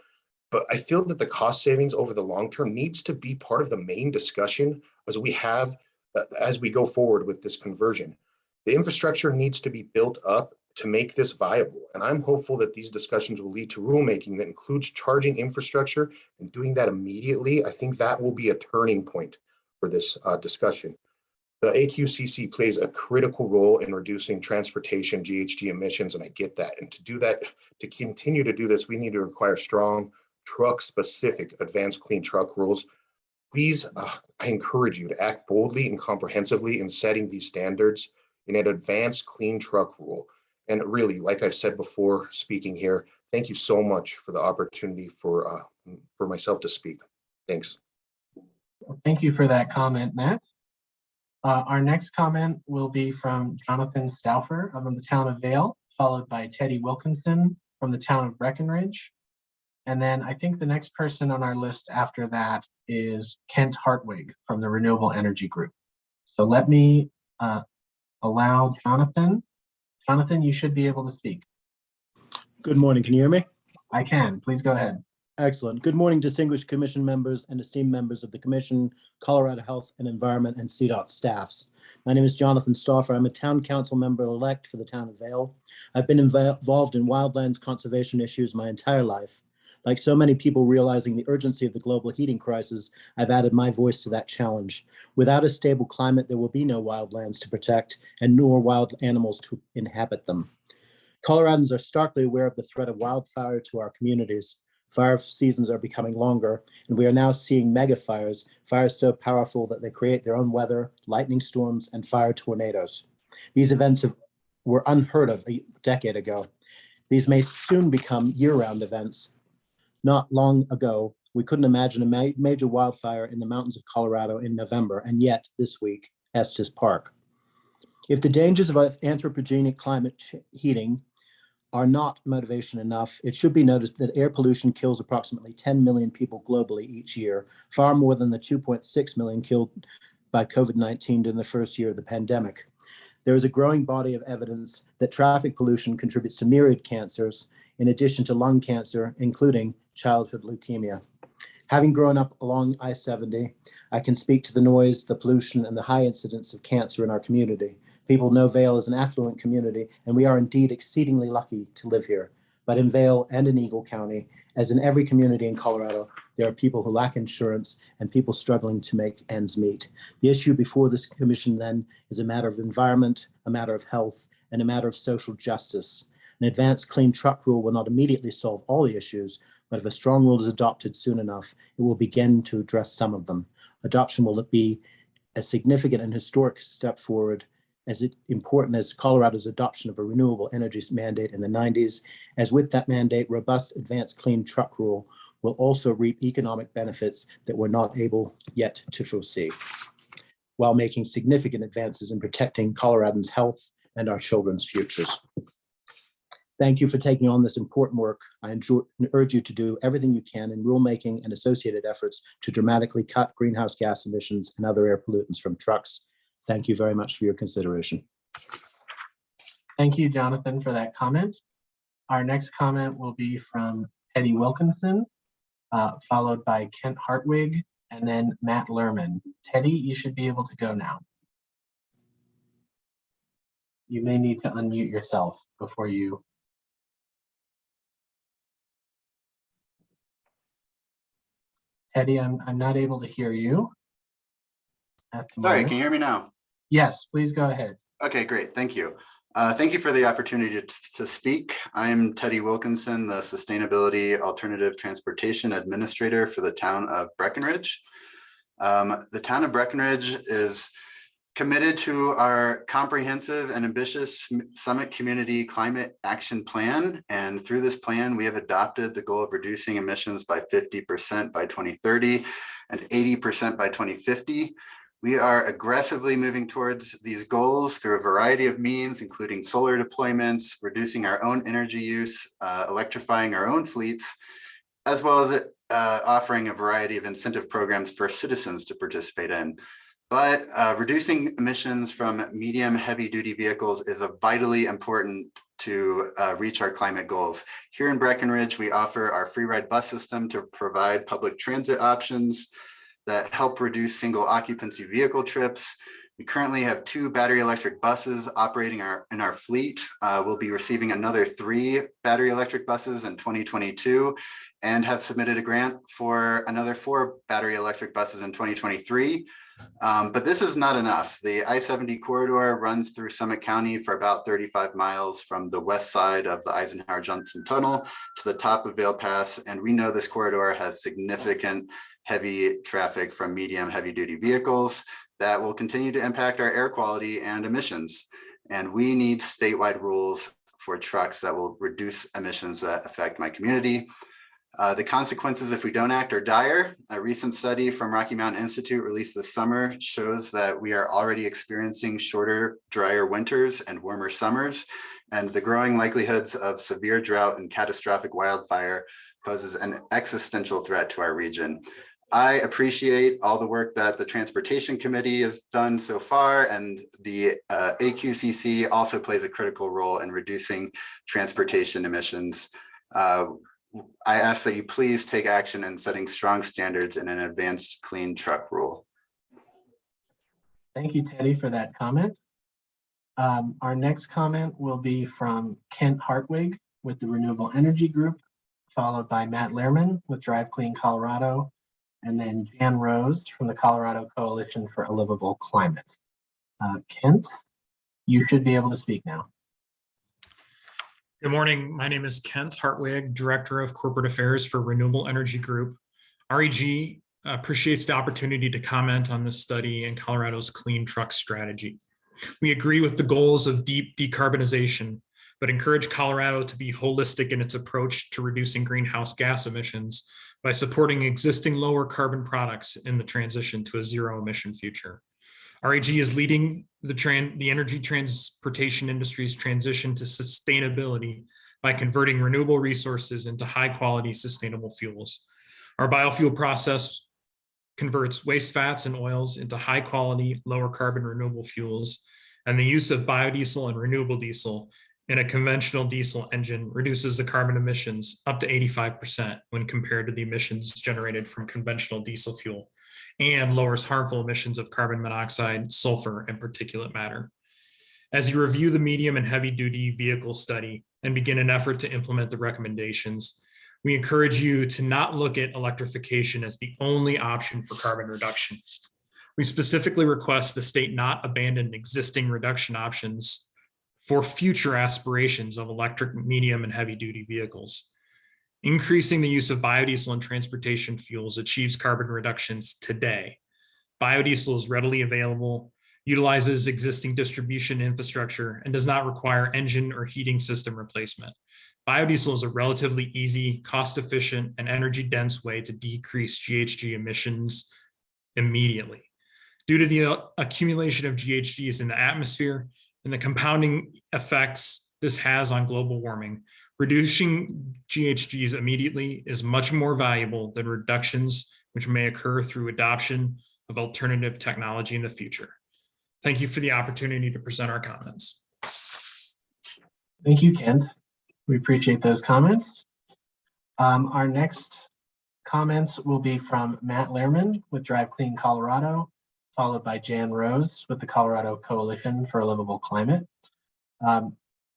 But I feel that the cost savings over the long term needs to be part of the main discussion as we go forward with this conversion. The infrastructure needs to be built up to make this viable. And I'm hopeful that these discussions will lead to rulemaking that includes charging infrastructure, and doing that immediately. I think that will be a turning point for this discussion. The AQCC plays a critical role in reducing transportation GHG emissions, and I get that. And to do that, to continue to do this, we need to require strong truck-specific advanced clean truck rules. Please, I encourage you to act boldly and comprehensively in setting these standards in an advanced clean truck rule. And really, like I've said before, speaking here, thank you so much for the opportunity for myself to speak. Thanks. Thank you for that comment, Matt. Our next comment will be from Jonathan Stauffer from the town of Vale, followed by Teddy Wilkinson from the town of Breckenridge. And then I think the next person on our list after that is Kent Hartwig from the Renewable Energy Group. So let me allow Jonathan. Jonathan, you should be able to speak. Good morning. Can you hear me? I can. Please go ahead. Excellent. Good morning, distinguished commission members and esteemed members of the Commission, Colorado Health and Environment, and CDOT staffs. My name is Jonathan Stauffer. I'm a town council member-elect for the town of Vale. I've been involved in wildlands conservation issues my entire life. Like so many people realizing the urgency of the global heating crisis, I've added my voice to that challenge. Without a stable climate, there will be no wildlands to protect and nor wild animals to inhabit them. Coloradans are starkly aware of the threat of wildfire to our communities. Fire seasons are becoming longer, and we are now seeing mega fires so powerful that they create their own weather, lightning storms, and fire tornadoes. These events were unheard of a decade ago. These may soon become year-round events. Not long ago, we couldn't imagine a major wildfire in the mountains of Colorado in November, and yet this week, Estes Park. If the dangers of anthropogenic climate heating are not motivation enough, it should be noticed that air pollution kills approximately 10 million people globally each year, far more than the 2.6 million killed by COVID-19 during the first year of the pandemic. There is a growing body of evidence that traffic pollution contributes to myriad cancers, in addition to lung cancer, including childhood leukemia. Having grown up along I-70, I can speak to the noise, the pollution, and the high incidence of cancer in our community. People know Vale is an affluent community, and we are indeed exceedingly lucky to live here. But in Vale and in Eagle County, as in every community in Colorado, there are people who lack insurance and people struggling to make ends meet. The issue before this commission then is a matter of environment, a matter of health, and a matter of social justice. An advanced clean truck rule will not immediately solve all the issues, but if a strong rule is adopted soon enough, it will begin to address some of them. Adoption will be a significant and historic step forward, as important as Colorado's adoption of a renewable energy mandate in the 90s. As with that mandate, robust advanced clean truck rule will also reap economic benefits that we're not able yet to foresee, while making significant advances in protecting Coloradans' health and our children's futures. Thank you for taking on this important work. I urge you to do everything you can in rulemaking and associated efforts to dramatically cut greenhouse gas emissions and other air pollutants from trucks. Thank you very much for your consideration. Thank you, Jonathan, for that comment. Our next comment will be from Teddy Wilkinson, followed by Kent Hartwig, and then Matt Lerman. Teddy, you should be able to go now. You may need to unmute yourself before you. Teddy, I'm not able to hear you. Sorry, can you hear me now? Yes, please go ahead. Okay, great. Thank you. Thank you for the opportunity to speak. I'm Teddy Wilkinson, the Sustainability Alternative Transportation Administrator for the town of Breckenridge. The town of Breckenridge is committed to our comprehensive and ambitious Summit Community Climate Action Plan. And through this plan, we have adopted the goal of reducing emissions by 50% by 2030 and 80% by 2050. We are aggressively moving towards these goals through a variety of means, including solar deployments, reducing our own energy use, electrifying our own fleets, as well as offering a variety of incentive programs for citizens to participate in. But reducing emissions from medium heavy-duty vehicles is vitally important to reach our climate goals. Here in Breckenridge, we offer our free ride bus system to provide public transit options that help reduce single occupancy vehicle trips. We currently have 2 battery electric buses operating in our fleet. We'll be receiving another 3 battery electric buses in 2022 and have submitted a grant for another 4 battery electric buses in 2023. But this is not enough. The I-70 corridor runs through Summit County for about 35 miles from the west side of the Eisenhower-Johnson Tunnel to the top of Vail Pass. And we know this corridor has significant heavy traffic from medium heavy-duty vehicles that will continue to impact our air quality and emissions. And we need statewide rules for trucks that will reduce emissions that affect my community. The consequences if we don't act are dire. A recent study from Rocky Mountain Institute released this summer shows that we are already experiencing shorter, drier winters and warmer summers, and the growing likelihoods of severe drought and catastrophic wildfire poses an existential threat to our region. I appreciate all the work that the Transportation Committee has done so far, and the AQCC also plays a critical role in reducing transportation emissions. I ask that you please take action in setting strong standards in an advanced clean truck rule. Thank you, Teddy, for that comment. Our next comment will be from Kent Hartwig with the Renewable Energy Group, followed by Matt Lehrman with Drive Clean Colorado, and then Jan Rose from the Colorado Coalition for a Livable Climate. Kent, you should be able to speak now. Good morning. My name is Kent Hartwig, Director of Corporate Affairs for Renewable Energy Group. REG appreciates the opportunity to comment on this study in Colorado's Clean Truck Strategy. We agree with the goals of deep decarbonization, but encourage Colorado to be holistic in its approach to reducing greenhouse gas emissions by supporting existing lower carbon products in the transition to a zero emission future. REG is leading the energy transportation industry's transition to sustainability by converting renewable resources into high quality sustainable fuels. Our biofuel process converts waste fats and oils into high quality, lower carbon renewable fuels, and the use of biodiesel and renewable diesel in a conventional diesel engine reduces the carbon emissions up to 85% when compared to the emissions generated from conventional diesel fuel, and lowers harmful emissions of carbon monoxide, sulfur, and particulate matter. As you review the medium and heavy duty vehicle study and begin an effort to implement the recommendations, we encourage you to not look at electrification as the only option for carbon reduction. We specifically request the state not abandon existing reduction options for future aspirations of electric, medium, and heavy duty vehicles. Increasing the use of biodiesel in transportation fuels achieves carbon reductions today. Biodiesel is readily available, utilizes existing distribution infrastructure, and does not require engine or heating system replacement. Biodiesel is a relatively easy, cost-efficient, and energy-dense way to decrease GHG emissions immediately. Due to the accumulation of GHGs in the atmosphere and the compounding effects this has on global warming, reducing GHGs immediately is much more valuable than reductions which may occur through adoption of alternative technology in the future. Thank you for the opportunity to present our comments. Thank you, Kent. We appreciate those comments. Our next comments will be from Matt Lehrman with Drive Clean Colorado, followed by Jan Rose with the Colorado Coalition for a Livable Climate.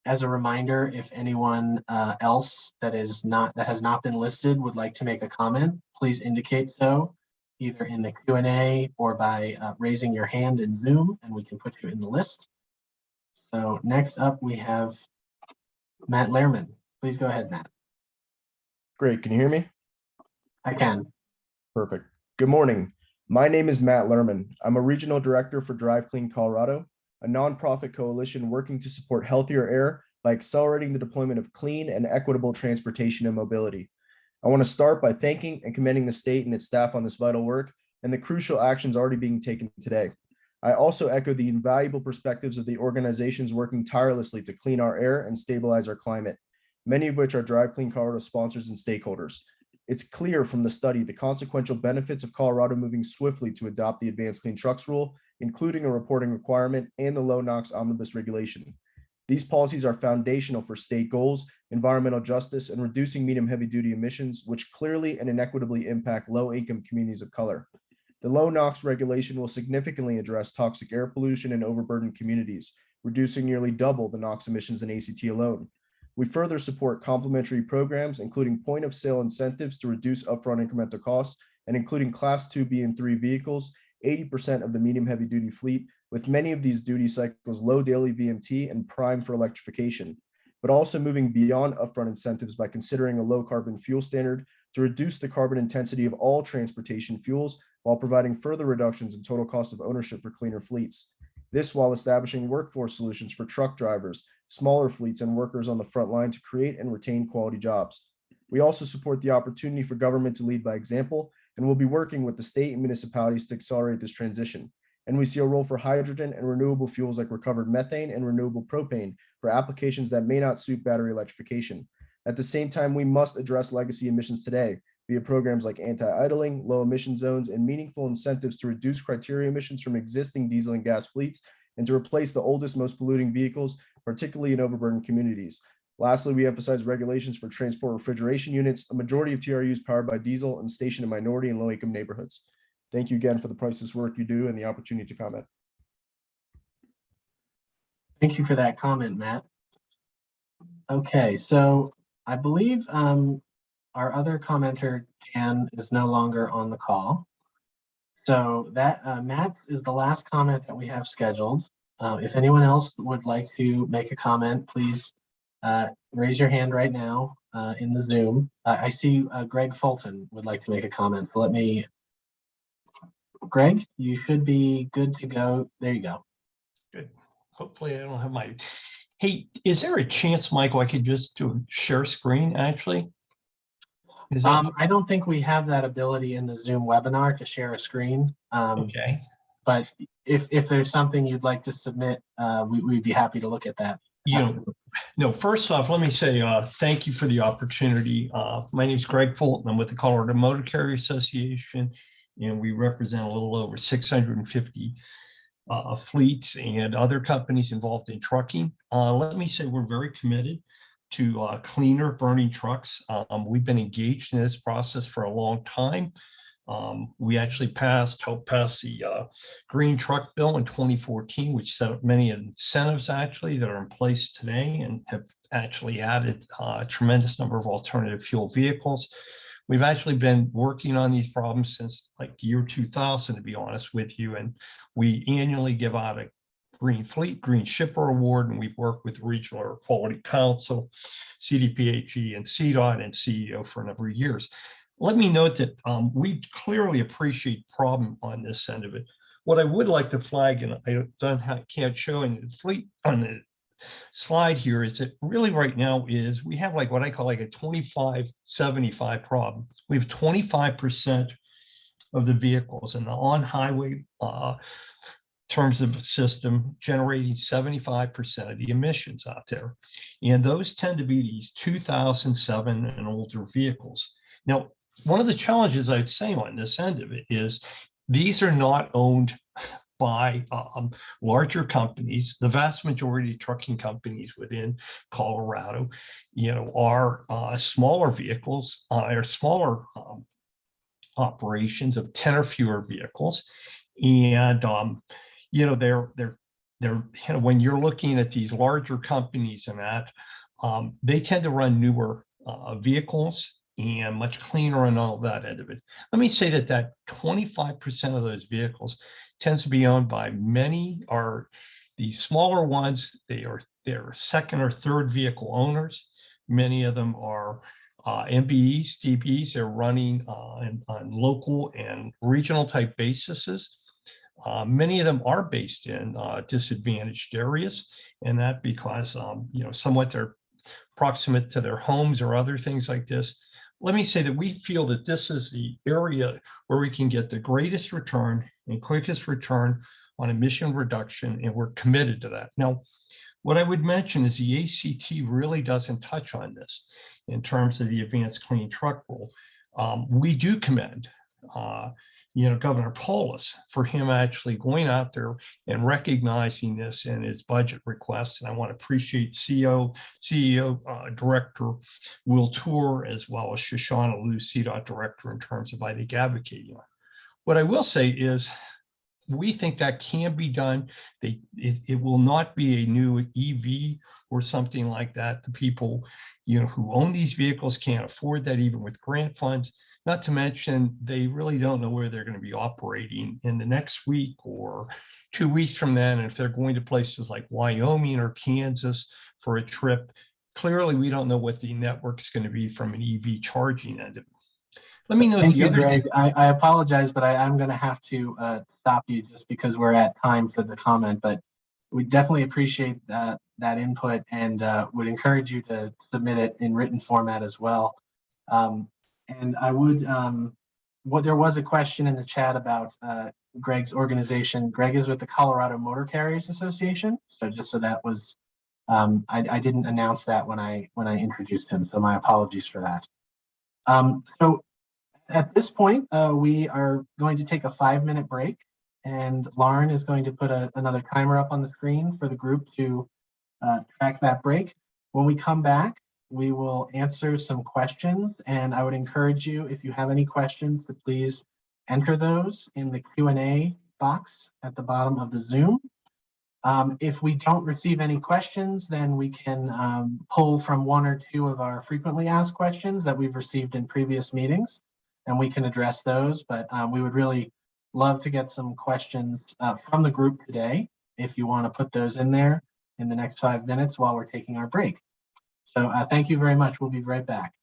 As a reminder, if anyone else that has not been listed would like to make a comment, please indicate so either in the Q&A or by raising your hand in Zoom, and we can put you in the list. So next up, we have Matt Lehrman. Please go ahead, Matt. Great. Can you hear me? I can. Perfect. Good morning. My name is Matt Lehrman. I'm a regional director for Drive Clean Colorado, a nonprofit coalition working to support healthier air by accelerating the deployment of clean and equitable transportation and mobility. I want to start by thanking and commending the state and its staff on this vital work and the crucial actions already being taken today. I also echo the invaluable perspectives of the organizations working tirelessly to clean our air and stabilize our climate, many of which are Drive Clean Colorado sponsors and stakeholders. It's clear from the study the consequential benefits of Colorado moving swiftly to adopt the Advanced Clean Trucks Rule, including a reporting requirement and the low NOx omnibus regulation. These policies are foundational for state goals, environmental justice, and reducing medium heavy duty emissions, which clearly and inequitably impact low income communities of color. The low NOx regulation will significantly address toxic air pollution in overburdened communities, reducing nearly double the NOx emissions in ACT alone. We further support complementary programs, including point of sale incentives to reduce upfront incremental costs, and including Class 2B and 3 vehicles, 80% of the medium heavy duty fleet, with many of these duty cycles low daily VMT and prime for electrification, but also moving beyond upfront incentives by considering a low carbon fuel standard to reduce the carbon intensity of all transportation fuels while providing further reductions in total cost of ownership for cleaner fleets. This while establishing workforce solutions for truck drivers, smaller fleets, and workers on the front line to create and retain quality jobs. We also support the opportunity for government to lead by example, and we'll be working with the state and municipalities to accelerate this transition. And we see a role for hydrogen and renewable fuels like recovered methane and renewable propane for applications that may not suit battery electrification. At the same time, we must address legacy emissions today via programs like anti-idling, low emission zones, and meaningful incentives to reduce criteria emissions from existing diesel and gas fleets and to replace the oldest, most polluting vehicles, particularly in overburdened communities. Lastly, we emphasize regulations for transport refrigeration units, a majority of TRUs powered by diesel and stationed in minority and low-income neighborhoods. Thank you again for the priceless work you do and the opportunity to comment. Thank you for that comment, Matt. Okay, so I believe our other commenter, Jan, is no longer on the call. So that Matt is the last comment that we have scheduled. If anyone else would like to make a comment, please raise your hand right now in the Zoom. I see Greg Fulton would like to make a comment. So let me, Greg, you should be good to go. There you go. Good. Hopefully I don't have my, hey, is there a chance, Michael, I could just do a share screen actually? Is that... I don't think we have that ability in the Zoom webinar to share a screen. Okay. But if there's something you'd like to submit, we'd be happy to look at that. No, first off, let me say thank you for the opportunity. My name is Greg Fulton. I'm with the Colorado Motor Carrier Association, and we represent a little over 650 fleets and other companies involved in trucking. Let me say we're very committed to cleaner burning trucks. We've been engaged in this process for a long time. We actually helped pass the Green Truck Bill in 2014, which set up many incentives actually that are in place today and have actually added a tremendous number of alternative fuel vehicles. We've actually been working on these problems since like year 2000, to be honest with you, and we annually give out a Green Fleet, Green Shipper Award, and we've worked with Regional Air Quality Council, CDPHE, and CDOT and CEO for a number of years. Let me note that we clearly appreciate problem on this end of it. What I would like to flag, and I can't show in the fleet on the slide here, is that really right now is we have like what I call like a 25-75 problem. We have 25% of the vehicles in the on-highway terms of system generating 75% of the emissions out there. And those tend to be these 2007 and older vehicles. Now, one of the challenges I'd say on this end of it is these are not owned by larger companies. The vast majority of trucking companies within Colorado, are smaller vehicles or smaller operations of 10 or fewer vehicles. And, they're when you're looking at these larger companies and that, they tend to run newer vehicles and much cleaner and all that end of it. Let me say that 25% of those vehicles tends to be owned by many are these smaller ones. They're second or third vehicle owners. Many of them are MBEs, DBs. They're running on local and regional type bases. Many of them are based in disadvantaged areas, and that because somewhat they're proximate to their homes or other things like this. Let me say that we feel that this is the area where we can get the greatest return and quickest return on emission reduction, and we're committed to that. Now, what I would mention is the ACT really doesn't touch on this in terms of the Advanced Clean Truck Rule. We do commend Governor Polis for him actually going out there and recognizing this in his budget requests. And I want to appreciate CEO Director Will Tour, as well as Shoshana Liu, CDOT Director, in terms of, I think, advocating. What I will say is we think that can be done. It will not be a new EV or something like that. The people who own these vehicles can't afford that even with grant funds. Not to mention, they really don't know where they're going to be operating in the next week or 2 weeks from then. And if they're going to places like Wyoming or Kansas for a trip, clearly we don't know what the network's going to be from an EV charging end of it. Let me know. Thank you, Greg. I apologize, but I'm going to have to stop you just because we're at time for the comment. But we definitely appreciate that input and would encourage you to submit it in written format as well. And I would, there was a question in the chat about Greg's organization. Greg is with the Colorado Motor Carriers Association. So just so that was, I didn't announce that when I introduced him. So my apologies for that. So at this point, we are going to take a 5-minute break, and Lauren is going to put another timer up on the screen for the group to track that break. When we come back, we will answer some questions, and I would encourage you, if you have any questions, to please enter those in the Q&A box at the bottom of the Zoom. If we don't receive any questions, then we can pull from 1 or 2 of our frequently asked questions that we've received in previous meetings, and we can address those. But we would really love to get some questions from the group today, if you want to put those in there in the next 5 minutes while we're taking our break. So thank you very much. We'll be right back.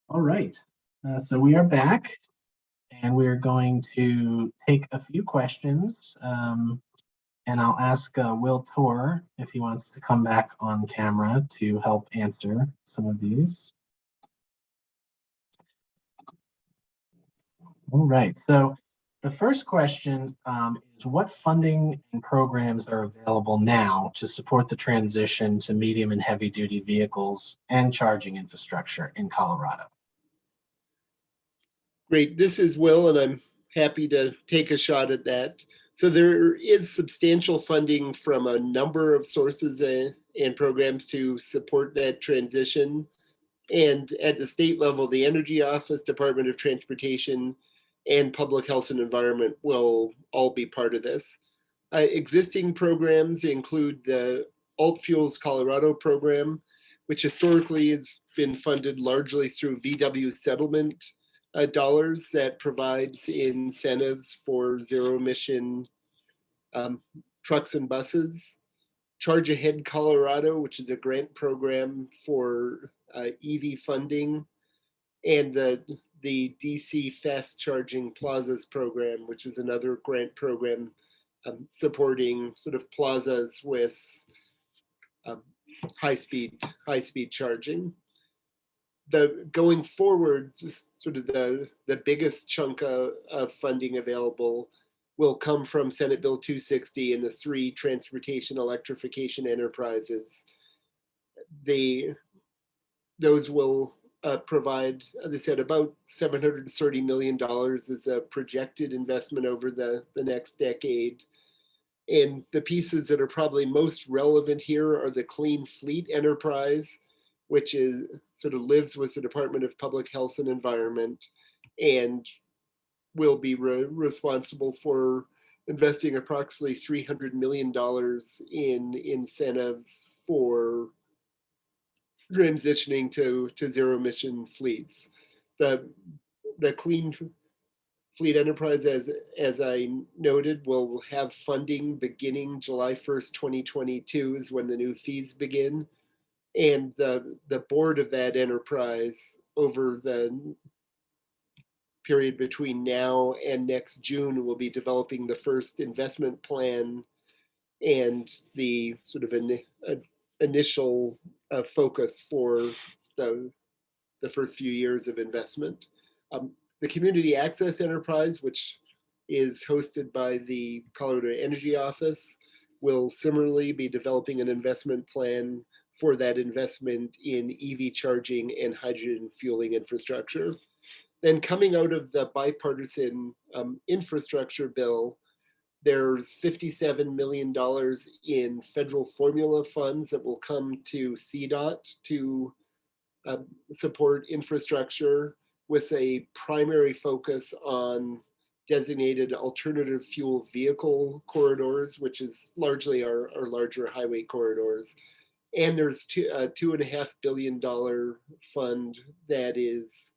All right, so we are back and we're going to take a few questions. And I'll ask Will Torr if he wants to come back on camera to help answer some of these. All right, so the first question is what funding and programs are available now to support the transition to medium and heavy duty vehicles and charging infrastructure in Colorado? Great, this is Will, and I'm happy to take a shot at that. So there is substantial funding from a number of sources and programs to support that transition. And at the state level, the Energy Office, Department of Transportation, and Public Health and Environment will all be part of this. Existing programs include the Alt Fuels Colorado program, which historically has been funded largely through VW settlement dollars that provides incentives for zero emission trucks and buses. Charge Ahead Colorado, which is a grant program for EV funding, and the DC Fast Charging Plazas program, which is another grant program supporting sort of plazas with high speed charging. Going forward, sort of the biggest chunk of funding available will come from Senate Bill 260 and the 3 transportation electrification enterprises. Those will provide, as I said, about $730 million as a projected investment over the next decade. And the pieces that are probably most relevant here are the Clean Fleet Enterprise, which is sort of lives with the Department of Public Health and Environment and will be responsible for investing approximately $300 million in incentives for transitioning to zero emission fleets. The Clean Fleet Enterprise, as I noted, will have funding beginning July 1st, 2022 is when the new fees begin. And the board of that enterprise over the period between now and next June will be developing the first investment plan and the sort of initial focus for the first few years of investment. The Community Access Enterprise, which is hosted by the Colorado Energy Office, will similarly be developing an investment plan for that investment in EV charging and hydrogen fueling infrastructure. Then coming out of the bipartisan infrastructure bill, there's $57 million in federal formula funds that will come to CDOT to support infrastructure with a primary focus on designated alternative fuel vehicle corridors, which is largely our larger highway corridors. And there's a $2.5 billion fund that is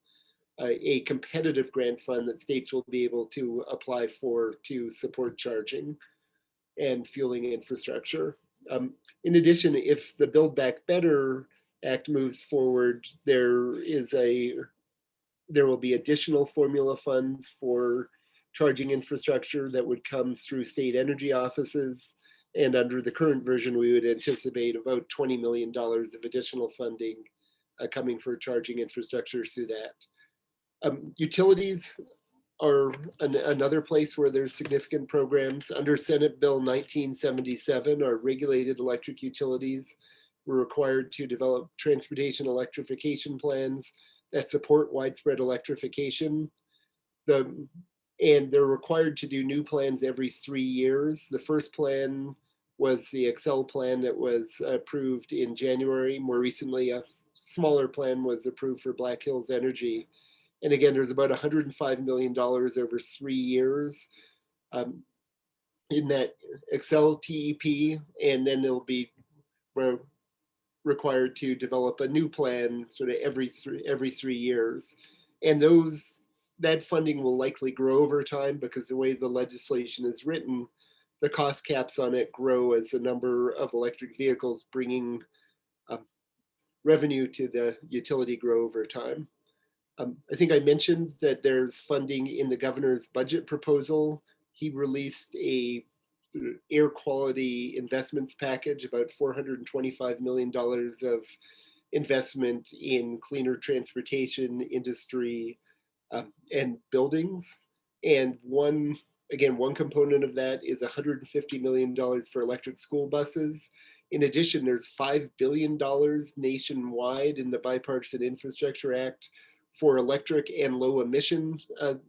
a competitive grant fund that states will be able to apply for to support charging and fueling infrastructure. In addition, if the Build Back Better Act moves forward, there will be additional formula funds for charging infrastructure that would come through state energy offices. And under the current version, we would anticipate about $20 million of additional funding coming for charging infrastructure through that. Utilities are another place where there's significant programs. Under Senate Bill 1977, our regulated electric utilities were required to develop transportation electrification plans that support widespread electrification. And they're required to do new plans every 3 years. The first plan was the Excel plan that was approved in January. More recently, a smaller plan was approved for Black Hills Energy. And again, there's about $105 million over 3 years in that Excel TEP, and then they'll be required to develop a new plan sort of every three years. And that funding will likely grow over time because the way the legislation is written, the cost caps on it grow as the number of electric vehicles bringing revenue to the utility grow over time. I think I mentioned that there's funding in the governor's budget proposal. He released a air quality investments package, about $425 million of investment in cleaner transportation, industry, and buildings. And one component of that is $150 million for electric school buses. In addition, there's $5 billion nationwide in the Bipartisan Infrastructure Act for electric and low emission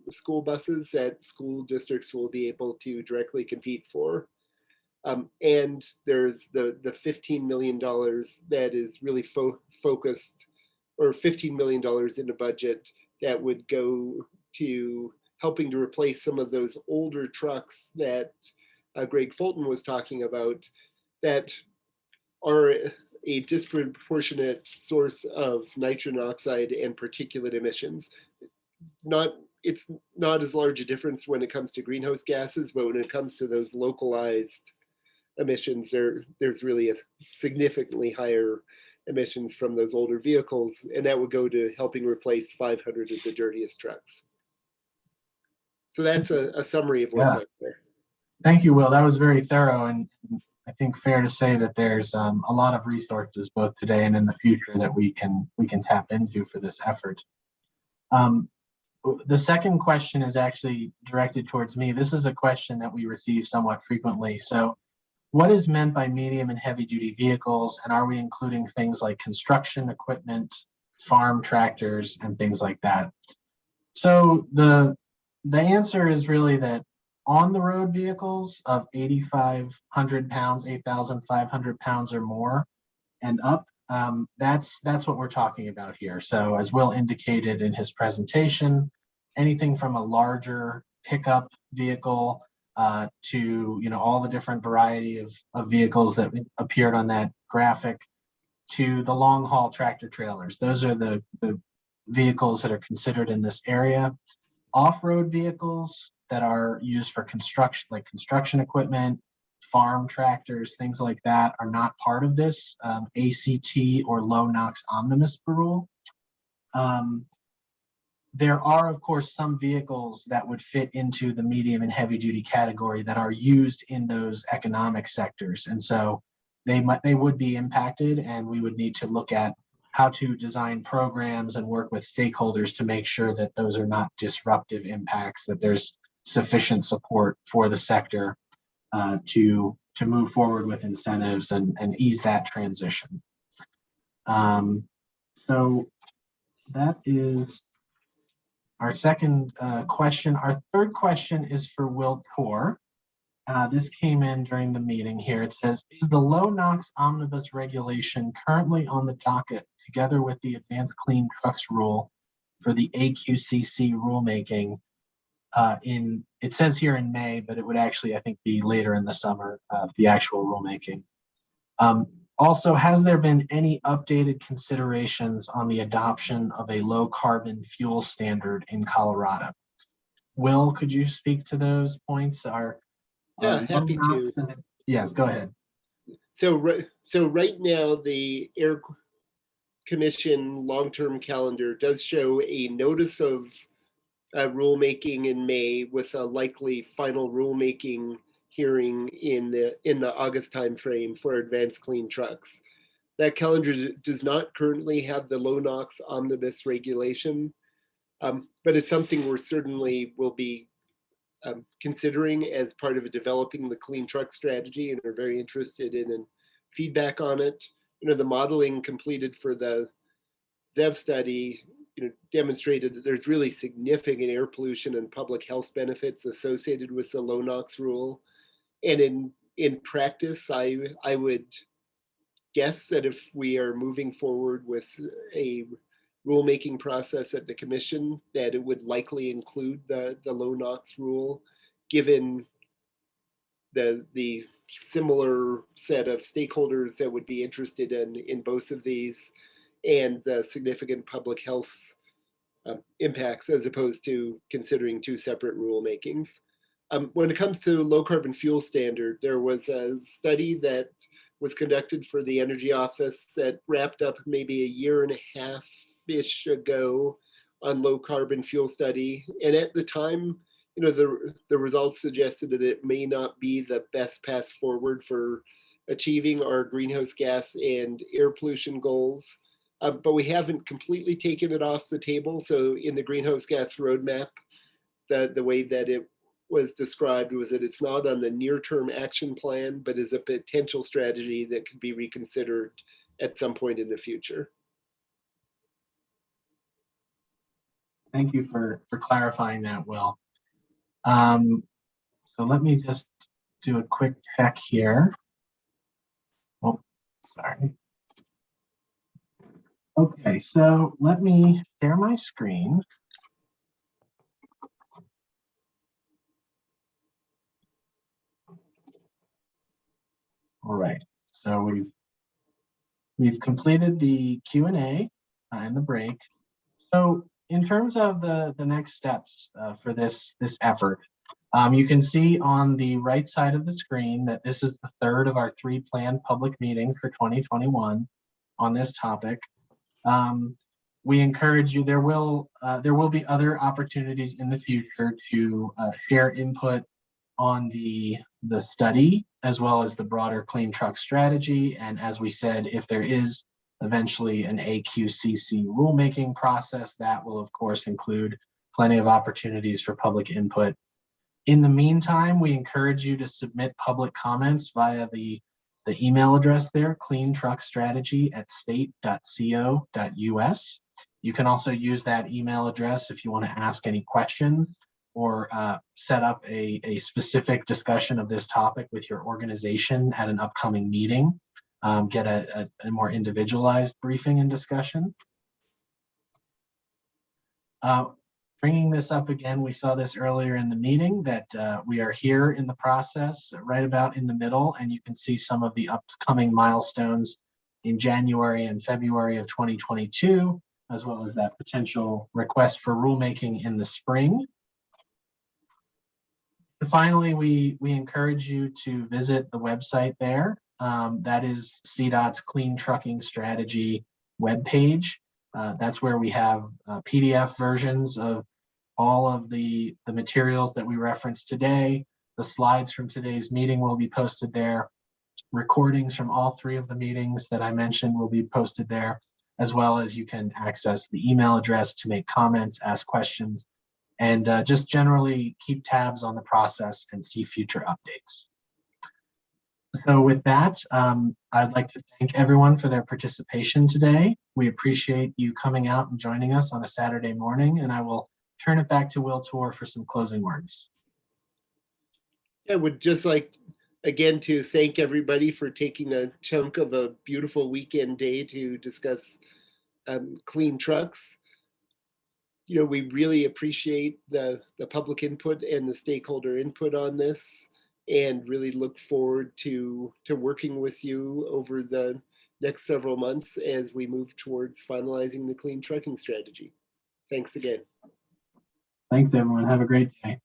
school buses that school districts will be able to directly compete for. And there's the $15 million that is really focused, or $15 million in the budget that would go to helping to replace some of those older trucks that Greg Fulton was talking about that are a disproportionate source of nitrogen oxide and particulate emissions. It's not as large a difference when it comes to greenhouse gases, but when it comes to those localized emissions, there's really a significantly higher emissions from those older vehicles, and that would go to helping replace 500 of the dirtiest trucks. So that's a summary of what's out there. Thank you, Will. That was very thorough, and I think fair to say that there's a lot of resources both today and in the future that we can tap into for this effort. The second question is actually directed towards me. This is a question that we receive somewhat frequently. So, what is meant by medium and heavy duty vehicles, and are we including things like construction equipment, farm tractors, and things like that? So the answer is really that on the road vehicles of 8,500 pounds, 8,500 pounds or more and up, that's what we're talking about here. So as Will indicated in his presentation, anything from a larger pickup vehicle to all the different variety of vehicles that appeared on that graphic, to the long haul tractor trailers. Those are the vehicles that are considered in this area. Off-road vehicles that are used for construction, like construction equipment, farm tractors, things like that, are not part of this ACT or low NOx omnibus rule. There are, of course, some vehicles that would fit into the medium and heavy duty category that are used in those economic sectors. And so they would be impacted, and we would need to look at how to design programs and work with stakeholders to make sure that those are not disruptive impacts, that there's sufficient support for the sector to move forward with incentives and ease that transition. So that is our second question. Our third question is for Will Tor. This came in during the meeting here. It says, is the low NOx omnibus regulation currently on the docket together with the advanced clean trucks rule for the AQCC rulemaking it says here in May, but it would actually, I think, be later in the summer, the actual rulemaking. Also, has there been any updated considerations on the adoption of a low carbon fuel standard in Colorado? Will, could you speak to those points? Yeah, happy to. Yes, go ahead. So right now, the Air Commission long-term calendar does show a notice of rulemaking in May with a likely final rulemaking hearing in the August timeframe for advanced clean trucks. That calendar does not currently have the low NOx omnibus regulation, but it's something we're certainly will be considering as part of developing the clean truck strategy, and are very interested in feedback on it. The modeling completed for the ZEV study demonstrated that there's really significant air pollution and public health benefits associated with the low NOx rule. And in practice, I would guess that if we are moving forward with a rulemaking process at the commission, that it would likely include the low NOx rule, given the similar set of stakeholders that would be interested in both of these, and the significant public health impacts, as opposed to considering two separate rulemakings. When it comes to low carbon fuel standard, there was a study that was conducted for the Energy Office that wrapped up maybe a year and a half-ish ago, low carbon fuel study. And at the time, you know, the results suggested that it may not be the best path forward for achieving our greenhouse gas and air pollution goals. But we haven't completely taken it off the table. So in the greenhouse gas roadmap, the way that it was described was that it's not on the near-term action plan, but is a potential strategy that could be reconsidered at some point in the future. Thank you for clarifying that, Will. So let me just do a quick check here. Oh, sorry. Okay, so let me share my screen. All right, so we've completed the Q&A and the break. So in terms of the next steps for this effort, you can see on the right side of the screen that this is the third of our 3 planned public meetings for 2021 on this topic. We encourage you, there will be other opportunities in the future to share input on the study as well as the broader clean truck strategy. And as we said, if there is eventually an AQCC rulemaking process, that will of course include plenty of opportunities for public input. In the meantime, we encourage you to submit public comments via the email address there, cleantruckstrategy@state.co.us. You can also use that email address if you want to ask any questions or set up a specific discussion of this topic with your organization at an upcoming meeting. Get a more individualized briefing and discussion. Bringing this up again, we saw this earlier in the meeting that we are here in the process right about in the middle, and you can see some of the upcoming milestones in January and February of 2022, as well as that potential request for rulemaking in the spring. And finally, we encourage you to visit the website there. That is CDOT's Clean Trucking Strategy webpage. That's where we have PDF versions of all of the materials that we referenced today. The slides from today's meeting will be posted there. Recordings from all 3 of the meetings that I mentioned will be posted there, as well as you can access the email address to make comments, ask questions, and just generally keep tabs on the process and see future updates. So with that, I'd like to thank everyone for their participation today. We appreciate you coming out and joining us on a Saturday morning, and I will turn it back to Will Tour for some closing words. I would just like, again, to thank everybody for taking a chunk of a beautiful weekend day to discuss clean trucks. You know, we really appreciate the public input and the stakeholder input on this, and really look forward to working with you over the next several months as we move towards finalizing the clean trucking strategy. Thanks again. Thanks, everyone. Have a great day.